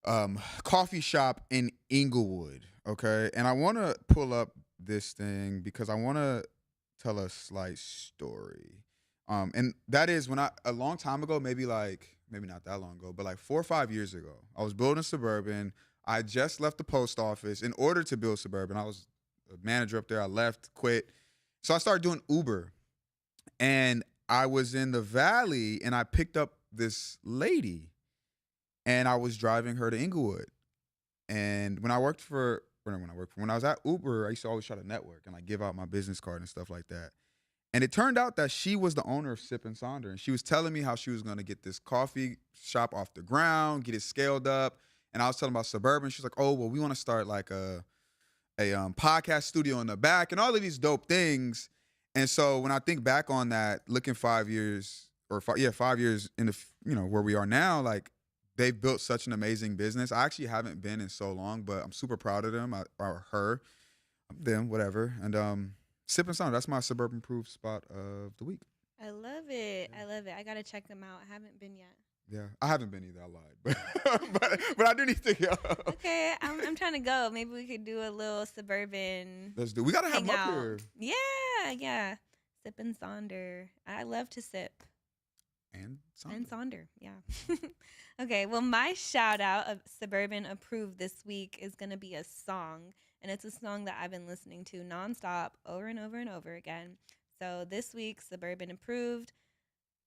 coffee shop in Inglewood. Okay, and I want to pull up this thing because I want to tell a slight story. And that is when a long time ago, maybe not that long ago, but like 4 or 5 years ago, I was building Suburban. I just left the post office in order to build Suburban. I was a manager up there. I left, quit. So I started doing Uber. And I was in the Valley and I picked up this lady and I was driving her to Inglewood. And when I was at Uber, I used to always try to network and like give out my business card and stuff like that. And it turned out that she was the owner of Sip and Sonder. And she was telling me how she was going to get this coffee shop off the ground, get it scaled up. And I was telling about Suburban. She's like, oh, well, we want to start like a podcast studio in the back and all of these dope things. And so when I think back on that, looking 5 years in the, where we are now, like they've built such an amazing business. I actually haven't been in so long, but I'm super proud of them or her, them, whatever. And Sip and Sound, that's my suburban proof spot of the week. I love it. I love it. I got to check them out. I haven't been yet. Yeah, I haven't been either. I lied, but I do need to go. Okay, I'm trying to go. Maybe we could do a little suburban. Let's do. We gotta have them up here. Yeah. Sip and Sonder. I love to sip. And Sonder. Yeah. Okay. Well, my shout out of Suburban approved this week is gonna be a song, and it's a song that I've been listening to nonstop over and over and over again. So this week, Suburban approved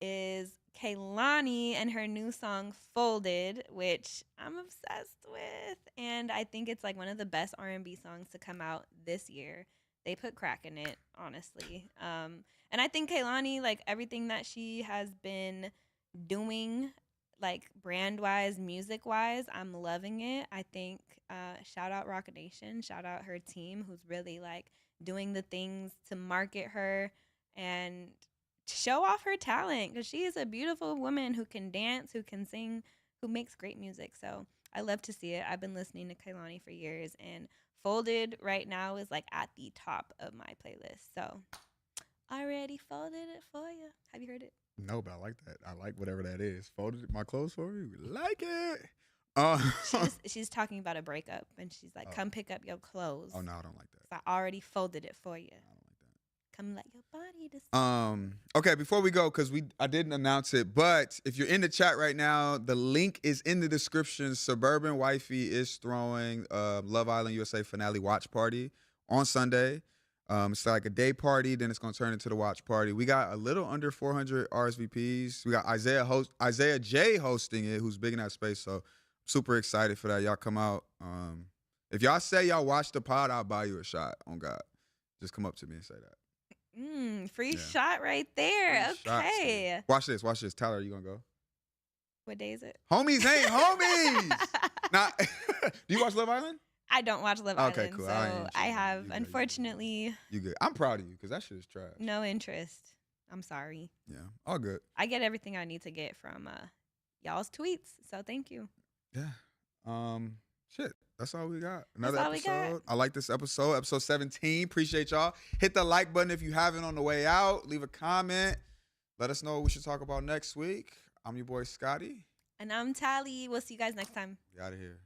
is Kehlani and her new song Folded, which I'm obsessed with, and I think it's like one of the best R&B songs to come out this year. They put crack in it, honestly. And I think Kehlani, like everything that she has been doing, like brand-wise, music-wise, I'm loving it. I think shout out Rock Nation, shout out her team who's really like doing the things to market her and show off her talent, because she is a beautiful woman who can dance, who can sing, who makes great music. So I love to see it. I've been listening to Kehlani for years, and Folded right now is like at the top of my playlist. So I already folded it for you. Have you heard it? No, but I like that. I like whatever that is. Folded my clothes for you. Like it. She's talking about a breakup, and she's like, come pick up your clothes. Oh, no, I don't like that. So I already folded it for you. Come let your body decide. Okay, before we go, because I didn't announce it, but if you're in the chat right now, the link is in the description. Suburban Wifey is throwing Love Island USA finale watch party on Sunday. It's like a day party, then it's gonna turn into the watch party. We got a little under 400 RSVPs. We got Isaiah J hosting it, who's big in that space. So super excited for that. Y'all come out. If y'all say y'all watch the pod, I'll buy you a shot. On God, just come up to me and say that. Free shot right there. Free okay. Watch this. Tyler, are you gonna go? What day is it? Homies ain't homies. Now, do you watch Love Island? I don't watch Love Island. Okay, cool. So I have, unfortunately, you good. I'm proud of you because that shit is trash. No interest. I'm sorry. Yeah, all good. I get everything I need to get from y'all's tweets. So thank you. Yeah. Shit. That's all we got. Another episode. I like this episode. Episode 17. Appreciate y'all. Hit the like button if you haven't on the way out. Leave a comment. Let us know what we should talk about next week. I'm your boy Scotty. And I'm Tally. We'll see you guys next time. Get out of here.